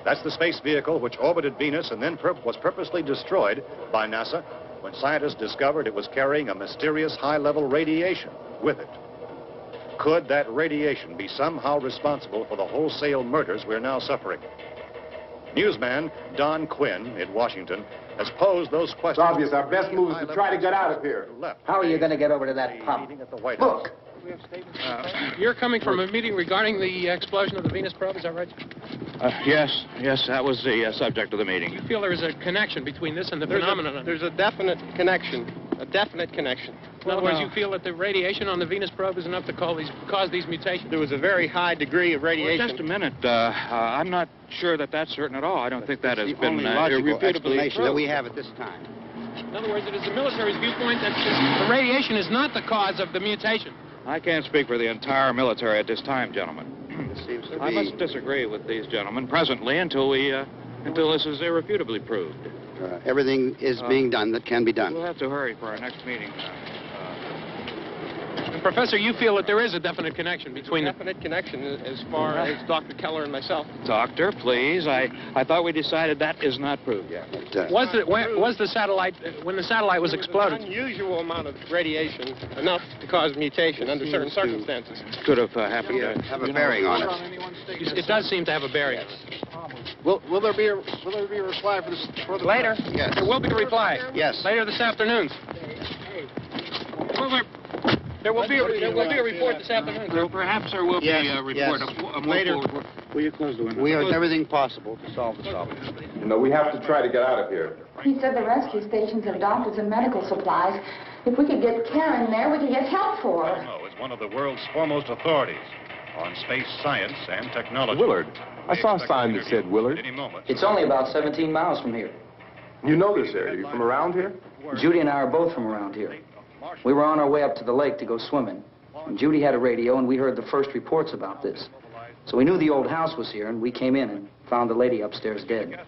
[SPEAKER 3] That's the space vehicle which orbited Venus and then was purposely destroyed by NASA when scientists discovered it was carrying a mysterious high-level radiation with it. Could that radiation be somehow responsible for the wholesale murders we're now suffering? Newsman Don Quinn in Washington has posed those questions.
[SPEAKER 4] It's obvious our best move is to try to get out of here.
[SPEAKER 7] How are you going to get over to that pump?
[SPEAKER 3] At the White House.
[SPEAKER 7] Look.
[SPEAKER 9] You're coming from a meeting regarding the explosion of the Venus probe, is that right?
[SPEAKER 10] Yes, that was the subject of the meeting.
[SPEAKER 9] You feel there is a connection between this and the phenomenon?
[SPEAKER 2] There's a definite connection.
[SPEAKER 9] In other words, you feel that the radiation on the Venus probe is enough to cause these mutations?
[SPEAKER 2] There was a very high degree of radiation.
[SPEAKER 10] Well, just a minute. I'm not sure that that's certain at all. I don't think that has been irrefutably
[SPEAKER 11] explanation that we have at this time.
[SPEAKER 9] In other words, it is the military's viewpoint that the radiation is not the cause of the mutation.
[SPEAKER 10] I can't speak for the entire military at this time, gentlemen.
[SPEAKER 11] This seems to
[SPEAKER 10] I
[SPEAKER 11] be...
[SPEAKER 10] must disagree with these gentlemen presently until this is irrefutably proved.
[SPEAKER 11] everything is being done that can be done.
[SPEAKER 10] We'll have to hurry for our next meeting.
[SPEAKER 9] And Professor, you feel that there is a definite connection between
[SPEAKER 2] Definite connection as far as Dr. Keller and myself.
[SPEAKER 10] Doctor, please. I thought we decided that is not proved yet.
[SPEAKER 9] Was the satellite, when the satellite was exploded?
[SPEAKER 2] An unusual amount of radiation, enough to cause mutation under certain circumstances.
[SPEAKER 10] Could have happened.
[SPEAKER 11] Have a bearing on it.
[SPEAKER 9] It does seem to have a bearing.
[SPEAKER 2] Will there be a reply for this?
[SPEAKER 9] Later.
[SPEAKER 11] Yes.
[SPEAKER 9] There will be a reply.
[SPEAKER 11] Yes.
[SPEAKER 9] Later this afternoon. Over. There will be a report this afternoon.
[SPEAKER 10] Perhaps there will be a report.
[SPEAKER 11] Later,
[SPEAKER 10] will you close the window?
[SPEAKER 11] we are doing everything possible to solve the problem.
[SPEAKER 4] You know, we have to try to get out of here.
[SPEAKER 8] He said the rescue stations have doctors and medical supplies. If we could get care in there, we could get help for her.
[SPEAKER 3] No, it's one of the world's foremost authorities on space science and technology.
[SPEAKER 4] Willard. I saw a sign that said Willard.
[SPEAKER 3] Any moment.
[SPEAKER 6] It's only about 17 miles from here.
[SPEAKER 4] You know this area. You from around here?
[SPEAKER 6] Judy and I are both from around here. We were on our way up to the lake to go swimming. And Judy had a radio, and we heard the first reports about this. So we knew the old house was here, and we came in and found the lady upstairs dead.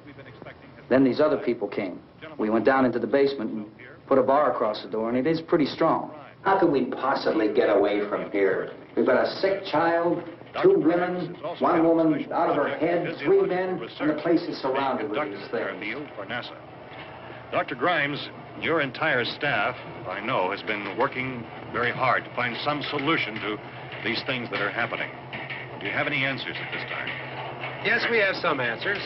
[SPEAKER 6] Then these other people came. We went down into the basement and put a bar across the door, and it is pretty strong.
[SPEAKER 7] How could we possibly get away from here? We've got a sick child, 2 women, 1 woman out of her head, 3 men, and the place is surrounded with these things.
[SPEAKER 3] For NASA. Dr. Grimes, your entire staff, I know, has been working very hard to find some solution to these things that are happening. Do you have any answers at this time?
[SPEAKER 2] Yes, we have some answers.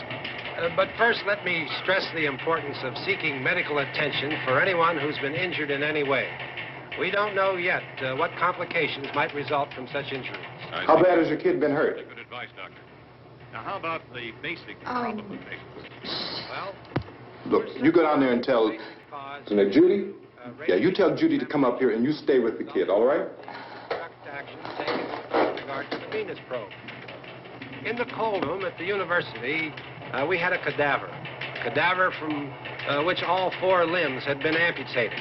[SPEAKER 2] But first, let me stress the importance of seeking medical attention for anyone who's been injured in any way. We don't know yet what complications might result from such injuries.
[SPEAKER 4] How bad has your kid been hurt?
[SPEAKER 3] Good advice, Doctor. Now, how about the basic problem of patients?
[SPEAKER 2] Well,
[SPEAKER 4] Look, you go down there and tell... Now, Judy? Yeah, you tell Judy to come up here and you stay with the kid, all right?
[SPEAKER 2] direct action taken with regard to the Venus probe. In the cold room at the university, we had a cadaver from which all 4 limbs had been amputated.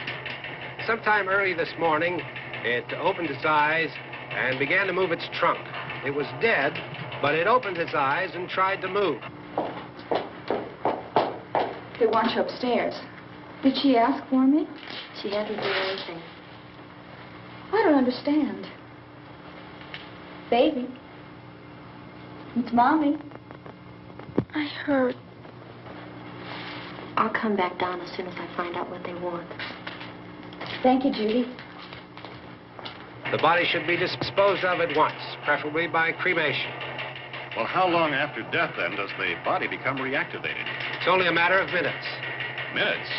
[SPEAKER 2] Sometime early this morning, it opened its eyes and began to move its trunk. It was dead, but it opened its eyes and tried to move.
[SPEAKER 8] They want you upstairs. Did she ask for me?
[SPEAKER 5] She hasn't done anything.
[SPEAKER 8] I don't understand. Baby. It's Mommy.
[SPEAKER 5] I heard. I'll come back down as soon as I find out what they want.
[SPEAKER 8] Thank you, Judy.
[SPEAKER 2] The body should be disposed of at once, preferably by cremation.
[SPEAKER 3] Well, how long after death, then, does the body become reactivated?
[SPEAKER 2] It's only a matter of minutes.
[SPEAKER 3] Minutes?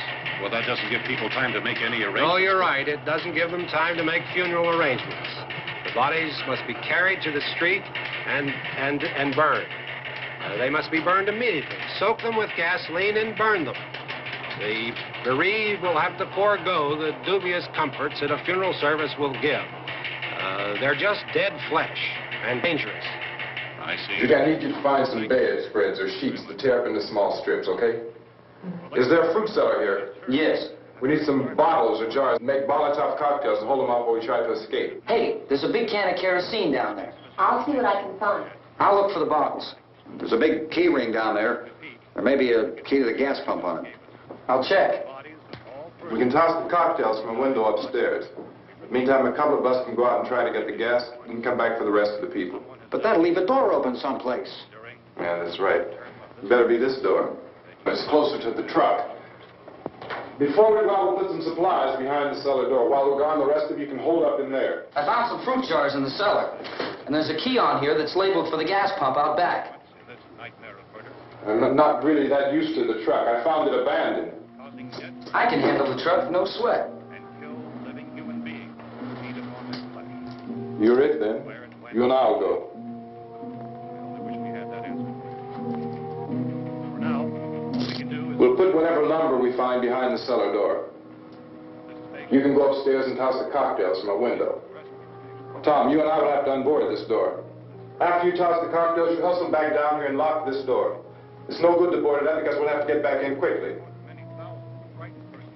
[SPEAKER 3] Well, that doesn't give people time to make any arrangements.
[SPEAKER 2] Oh, you're right. It doesn't give them time to make funeral arrangements. The bodies must be carried to the street and burned. They must be burned immediately. Soak them with gasoline and burn them. The bereaved will have to forego the dubious comforts that a funeral service will give. They're just dead flesh and dangerous.
[SPEAKER 3] I see.
[SPEAKER 4] Judy, I need you to find some bedspreads or sheets to tear up into small strips, okay? Is there a fruit cellar here?
[SPEAKER 6] Yes.
[SPEAKER 4] We need some bottles or jars to make Molotov cocktails and hold them out while we try to escape.
[SPEAKER 6] Hey, there's a big can of kerosene down there.
[SPEAKER 5] I'll see what I can find.
[SPEAKER 6] I'll look for the bottles.
[SPEAKER 7] There's a big key ring down there. There may be a key to the gas pump on it.
[SPEAKER 6] I'll check.
[SPEAKER 4] We can toss the cocktails from a window upstairs. Meantime, a couple of us can go out and try to get the gas and come back for the rest of the people.
[SPEAKER 7] But that'll leave a door open someplace.
[SPEAKER 4] Yeah, that's right. It better be this door. It's closer to the truck. Before we go out, we'll put some supplies behind the cellar door. While we're gone, the rest of you can hold up in there.
[SPEAKER 6] I found some fruit jars in the cellar. And there's a key on here that's labeled for the gas pump out back.
[SPEAKER 4] I'm not really that used to the truck. I found it abandoned.
[SPEAKER 6] I can handle the truck, no sweat.
[SPEAKER 4] You're it, then. You and I'll go. We'll put whatever lumber we find behind the cellar door. You can go upstairs and toss the cocktails from a window. Tom, you and I will have to unboard this door. After you toss the cocktails, you hustle back down here and lock this door. It's no good to board it up because we'll have to get back in quickly.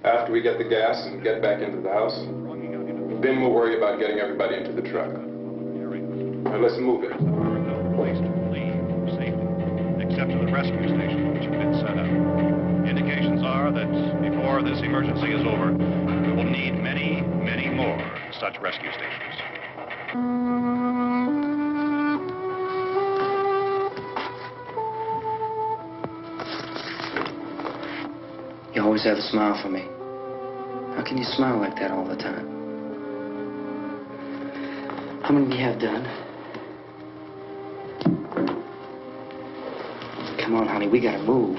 [SPEAKER 4] After we get the gas and get back into the house, then we'll worry about getting everybody into the truck. Now let's move it.
[SPEAKER 3] Place to leave safely, except to the rescue station, which have been set up. Indications are that before this emergency is over, we will need many, many more such rescue stations.
[SPEAKER 6] You always have a smile for me. How can you smile like that all the time? How many do you have done? Come on, honey, we gotta move.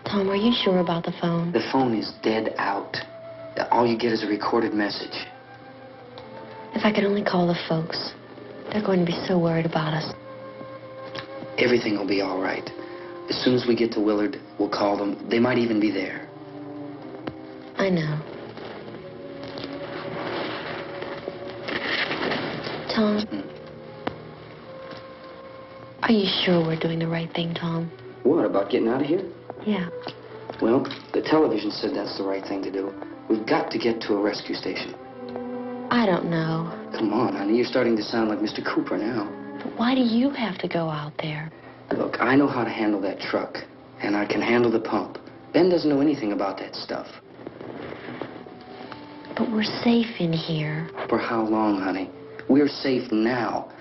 [SPEAKER 5] Tom, are you sure about the phone?
[SPEAKER 6] The phone is dead out. All you get is a recorded message.
[SPEAKER 12] If I could only call the folks. They're going to be so worried about us.
[SPEAKER 6] Everything will be all right. As soon as we get to Willard, we'll call them. They might even be there.
[SPEAKER 12] I know. Tom? Are you sure we're doing the right thing, Tom?
[SPEAKER 6] What, about getting out of here?
[SPEAKER 12] Yeah.
[SPEAKER 6] Well, the television said that's the right thing to do. We've got to get to a rescue station.
[SPEAKER 12] I don't know.
[SPEAKER 6] Come on, honey. You're starting to sound like Mr. Cooper now.
[SPEAKER 12] But why do you have to go out there?
[SPEAKER 6] Look, I know how to handle that truck, and I can handle the pump. Ben doesn't know anything about that stuff.
[SPEAKER 12] But we're safe in here.
[SPEAKER 6] For how long, honey? We're safe now.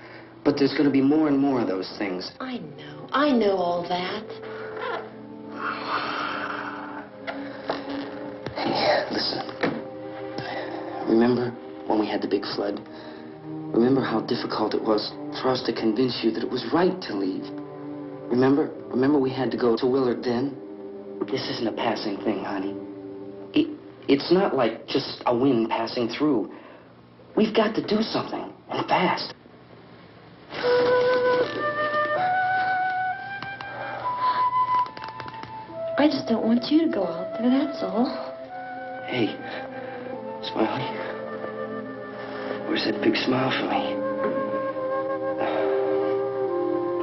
[SPEAKER 6] But there's going to be more and more of those things.
[SPEAKER 12] I know. I know all that.
[SPEAKER 6] Hey, listen. Remember when we had the big flood? Remember how difficult it was for us to convince you that it was right to leave? Remember? Remember we had to go to Willard then? This isn't a passing thing, honey. It's not like just a wind passing through. We've got to do something, and fast.
[SPEAKER 12] I just don't want you to go out there, that's all.
[SPEAKER 6] Hey, Smiley. Where's that big smile for me?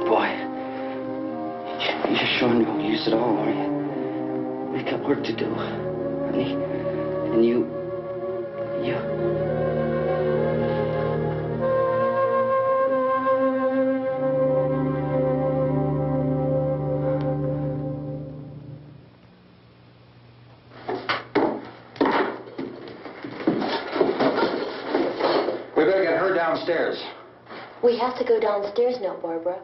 [SPEAKER 6] Boy, you're showing no use at all, are you? We've got work to do, honey. And you...
[SPEAKER 11] We better get her downstairs.
[SPEAKER 12] We have to go downstairs now, Barbara.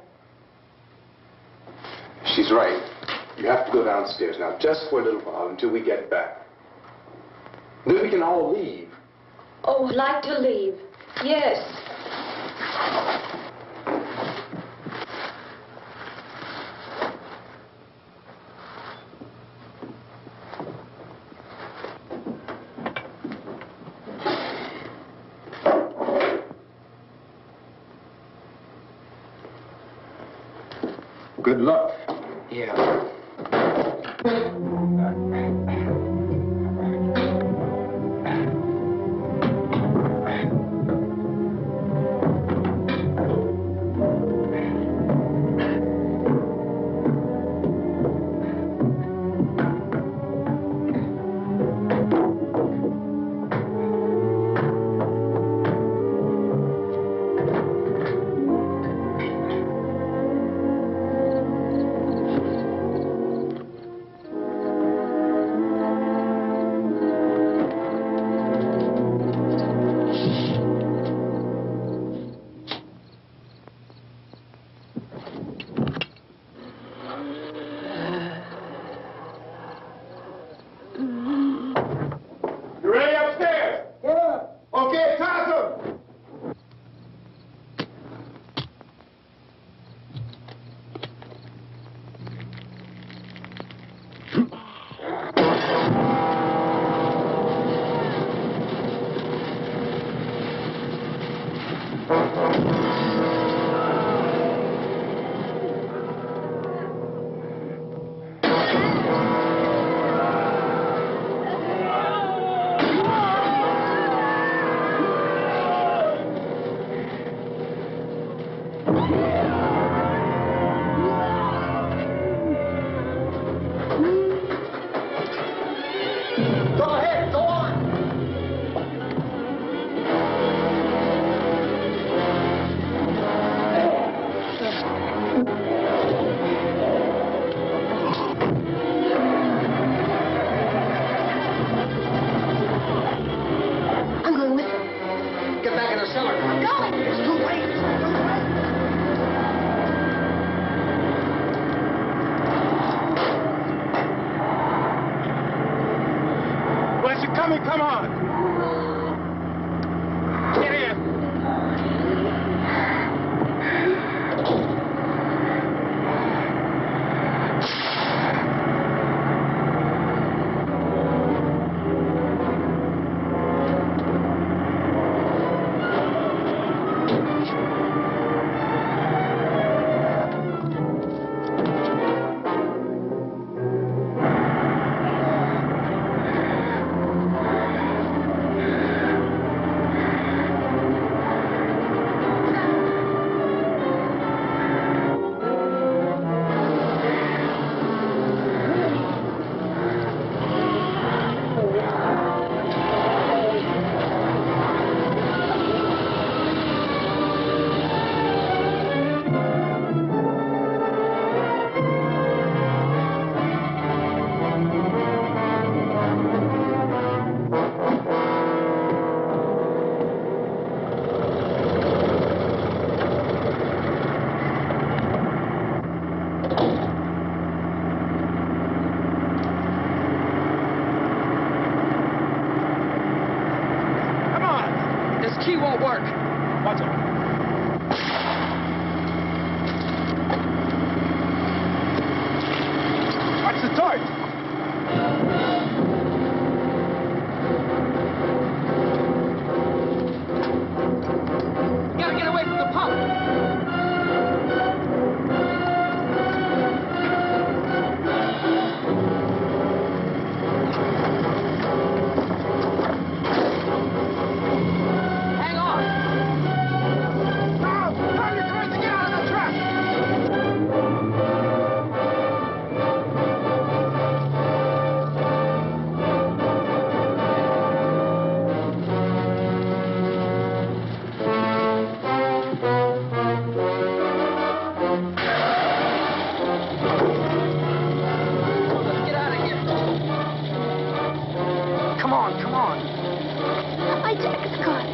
[SPEAKER 4] She's right. You have to go downstairs now, just for a little while, until we get back. Then we can all leave.
[SPEAKER 5] Oh, I'd like to leave. Yes.
[SPEAKER 11] Good luck.
[SPEAKER 6] Yeah.
[SPEAKER 11] Come on. Get in.
[SPEAKER 6] work.
[SPEAKER 11] What's it? What's the torch?
[SPEAKER 6] You gotta get away from the pump. Hang on.
[SPEAKER 11] Now, find the courage to get out of the truck!
[SPEAKER 6] Let's get out of here. Come on, come on.
[SPEAKER 12] My jacket's caught.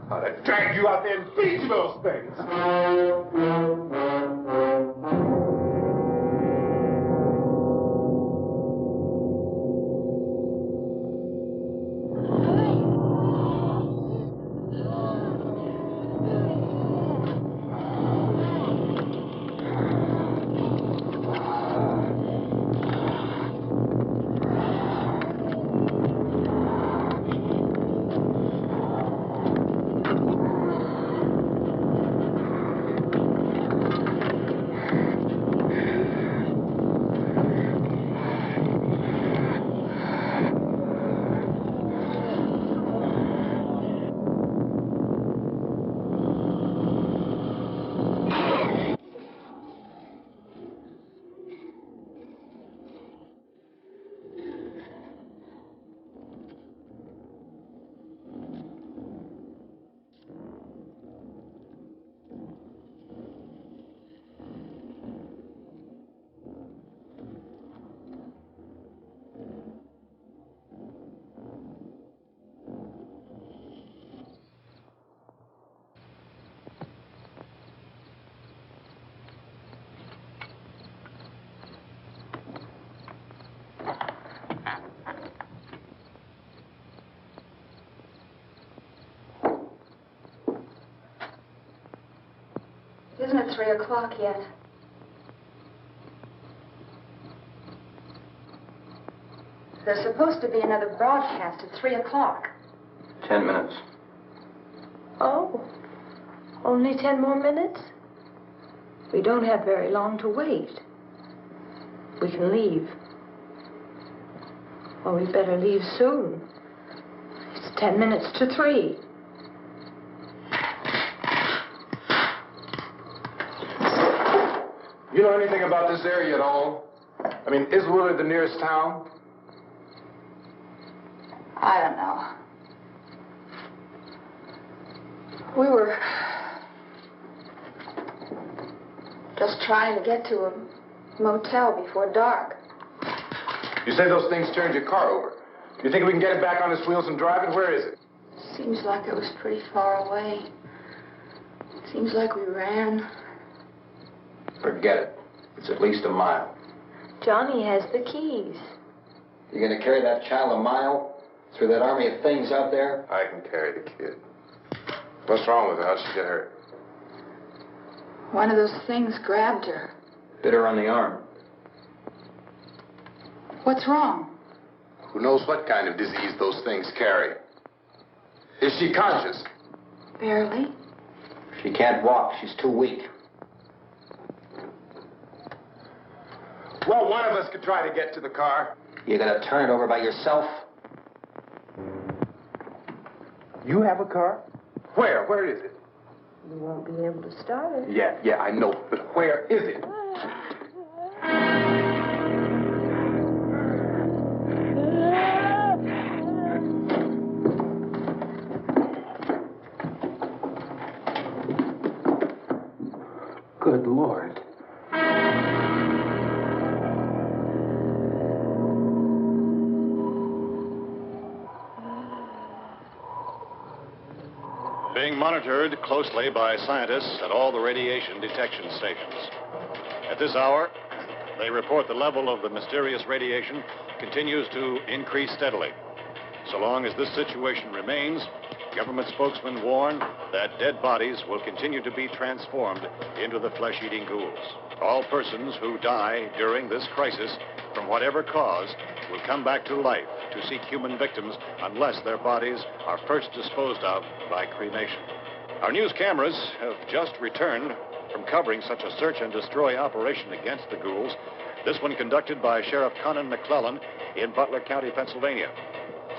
[SPEAKER 11] I'd drag you out there and feed you those things.
[SPEAKER 8] Isn't it 3 o'clock yet? There's supposed to be another broadcast at 3 o'clock.
[SPEAKER 11] 10 minutes.
[SPEAKER 5] Oh, only 10 more minutes? We don't have very long to wait. We can leave. Well, we better leave soon. It's 10 minutes to 3.
[SPEAKER 11] You know anything about this area at all? I mean, is Willard the nearest town?
[SPEAKER 8] I don't know. We were just trying to get to a motel before dark.
[SPEAKER 11] You say those things turned your car over. You think we can get it back on its wheels and drive it? Where is it?
[SPEAKER 8] Seems like it was pretty far away. Seems like we ran.
[SPEAKER 7] Forget it. It's at least a mile.
[SPEAKER 5] Johnny has the keys.
[SPEAKER 7] You gonna carry that child a mile through that army of things out there?
[SPEAKER 11] I can carry the kid. What's wrong with her? How'd she get hurt?
[SPEAKER 8] One of those things grabbed her.
[SPEAKER 7] Bit her on the arm.
[SPEAKER 8] What's wrong?
[SPEAKER 11] Who knows what kind of disease those things carry? Is she conscious?
[SPEAKER 8] Barely.
[SPEAKER 7] She can't walk. She's too weak.
[SPEAKER 11] Well, one of us could try to get to the car.
[SPEAKER 7] You gonna turn it over by yourself?
[SPEAKER 11] You have a car? Where? Where is it?
[SPEAKER 5] You won't be able to start it.
[SPEAKER 11] Yeah, I know. But where is it?
[SPEAKER 7] Good Lord.
[SPEAKER 3] Being monitored closely by scientists at all the radiation detection stations. At this hour, they report the level of the mysterious radiation continues to increase steadily. So long as this situation remains, government spokesmen warn that dead bodies will continue to be transformed into the flesh-eating ghouls. All persons who die during this crisis, from whatever cause, will come back to life to seek human victims unless their bodies are first disposed of by cremation. Our news cameras have just returned from covering such a search and destroy operation against the ghouls, this one conducted by Sheriff Conan McClellan in Butler County, Pennsylvania.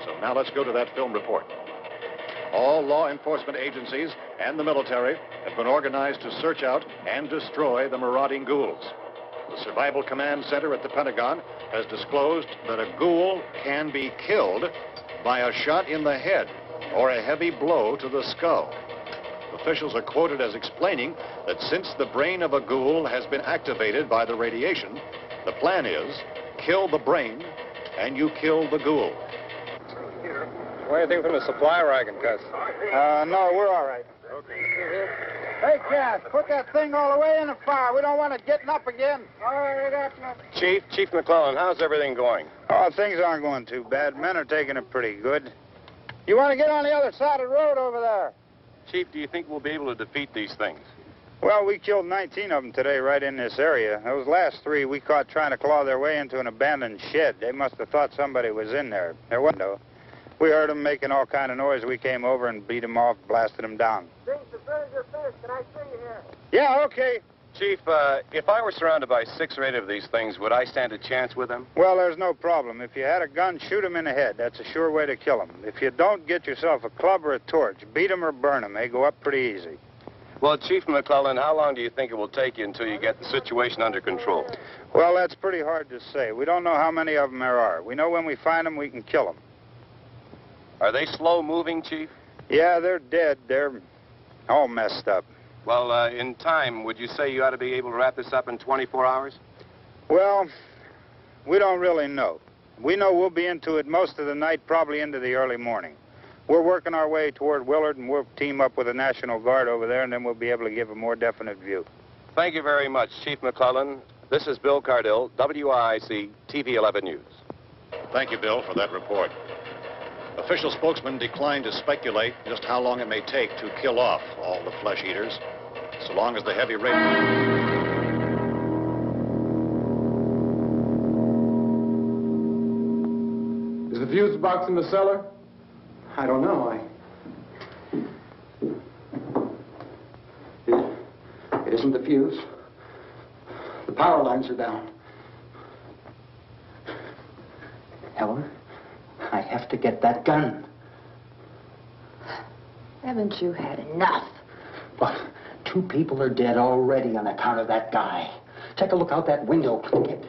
[SPEAKER 3] So now let's go to that film report. All law enforcement agencies and the military have been organized to search out and destroy the marauding ghouls. The Survival Command Center at the Pentagon has disclosed that a ghoul can be killed by a shot in the head or a heavy blow to the skull. Officials are quoted as explaining that since the brain of a ghoul has been activated by the radiation, the plan is kill the brain and you kill the ghoul.
[SPEAKER 10] Anything from the supply wagon, Gus?
[SPEAKER 13] No, we're all right. Okay. Hey, Cass, put that thing all the way in the fire. We don't want it getting up again. All right, up.
[SPEAKER 10] Chief McClellan, how's everything going?
[SPEAKER 13] Oh, things aren't going too bad. Men are taking it pretty good. You want to get on the other side of the road over there?
[SPEAKER 10] Chief, do you think we'll be able to defeat these things?
[SPEAKER 13] Well, we killed 19 of them today right in this area. Those last 3 we caught trying to claw their way into an abandoned shed. They must have thought somebody was in there. There wasn't, though. We heard them making all kind of noise. We came over and beat them off, blasted them down.
[SPEAKER 14] Things as good as your fist. Can I see you here?
[SPEAKER 13] Yeah, okay.
[SPEAKER 10] Chief, if I were surrounded by 6 or 8 of these things, would I stand a chance with them?
[SPEAKER 13] Well, there's no problem. If you had a gun, shoot them in the head. That's a sure way to kill them. If you don't, get yourself a club or a torch. Beat them or burn them. They go up pretty easy.
[SPEAKER 10] Well, Chief McClellan, how long do you think it will take you until you get the situation under control?
[SPEAKER 13] Well, that's pretty hard to say. We don't know how many of them there are. We know when we find them, we can kill them.
[SPEAKER 10] Are they slow-moving, Chief?
[SPEAKER 13] Yeah, they're dead. They're all messed up.
[SPEAKER 10] Well, in time, would you say you ought to be able to wrap this up in 24 hours?
[SPEAKER 13] Well, we don't really know. We know we'll be into it most of the night, probably into the early morning. We're working our way toward Willard, and we'll team up with the National Guard over there, and then we'll be able to give a more definite view.
[SPEAKER 10] Thank you very much, Chief McClellan. This is Bill Cardill, WIC TV 11 News.
[SPEAKER 3] Thank you, Bill, for that report. Official spokesmen declined to speculate just how long it may take to kill off all the flesh eaters, so long as the heavy rain...
[SPEAKER 11] Is the fuse box in the cellar?
[SPEAKER 7] I don't know. from the fuse. The power lines are down. Helen, I have to get that gun.
[SPEAKER 5] Haven't you had enough?
[SPEAKER 7] But 2 people are dead already on account of that guy. Take a look out that window, kid.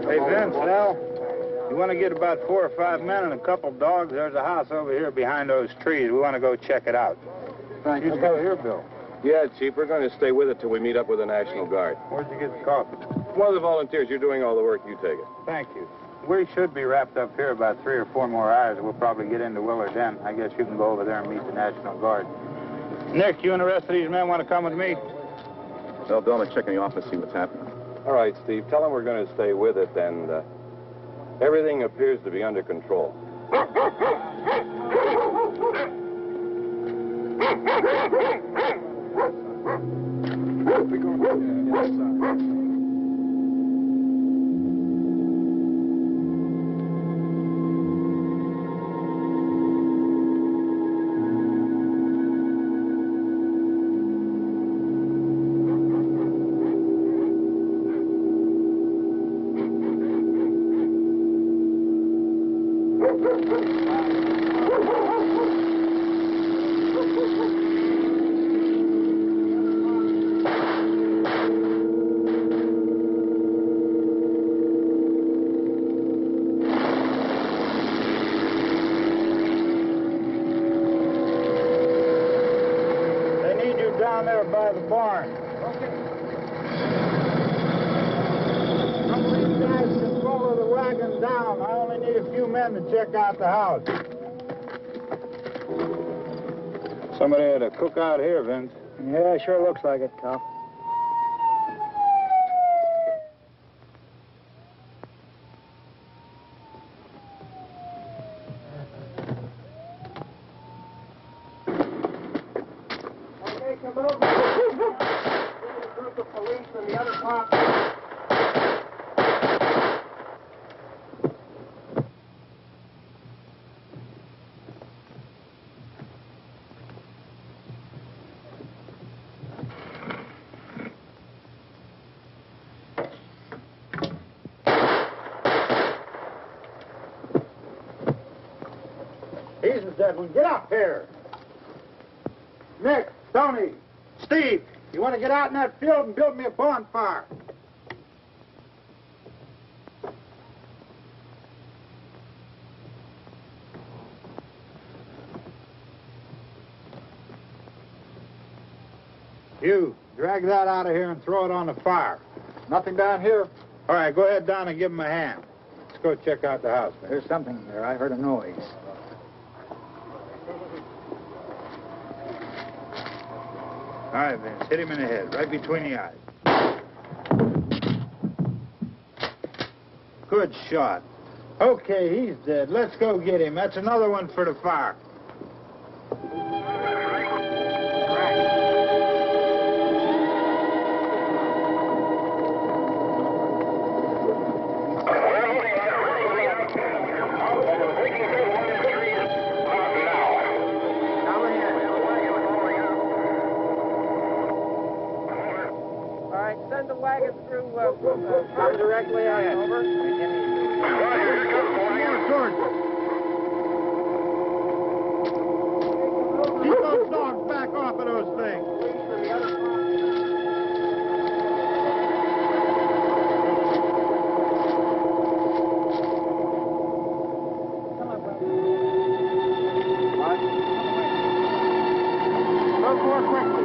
[SPEAKER 13] Hey, Vince, Al, you want to get about 4 or 5 men and a couple dogs? There's a house over here behind those trees. We want to go check it out.
[SPEAKER 11] Thank
[SPEAKER 13] you. Go here, Bill.
[SPEAKER 11] Yeah, Chief, we're going to stay with it till we meet up with the National Guard.
[SPEAKER 13] Where'd you get the coffee?
[SPEAKER 11] One of the volunteers, you're doing all the work, you take it.
[SPEAKER 13] Thank you. We should be wrapped up here about 3 or 4 more hours. We'll probably get into Willard then. I guess you can go over there and meet the National Guard. Nick, you and the rest of these men want to come with me?
[SPEAKER 11] Well, Bill, let's check in the office, see what's happening. All right, Steve, tell them we're going to stay with it, and everything appears to be under control. We're going inside.
[SPEAKER 13] Down there by the barn. Okay. Some of these guys can follow the wagon down. I only need a few men to check out the house. Somebody had a cookout here, Vince.
[SPEAKER 14] Yeah, sure looks like it, Tom. Come over. A group of police and the other cops.
[SPEAKER 13] He's the dead one. Get up here. Nick, Tony, Steve, you want to get out in that field and build me a bonfire? You, drag that out of here and throw it on the fire. Nothing down here. All right, go ahead down and give him a hand. Let's go check out the house.
[SPEAKER 14] There's something there. I heard a noise.
[SPEAKER 13] All right, Vince, hit him in the head, right between the eyes. Good shot. Okay, he's dead. Let's go get him. That's another one for the fire.
[SPEAKER 14] Send the wagon through directly out over.
[SPEAKER 13] Keep those dogs back off of those things. Go more quickly.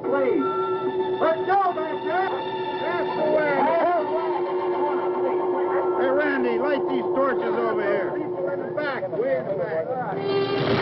[SPEAKER 13] Please. Let's go back there. That's the way. Hey, Randy, light these torches over here. Way in the back.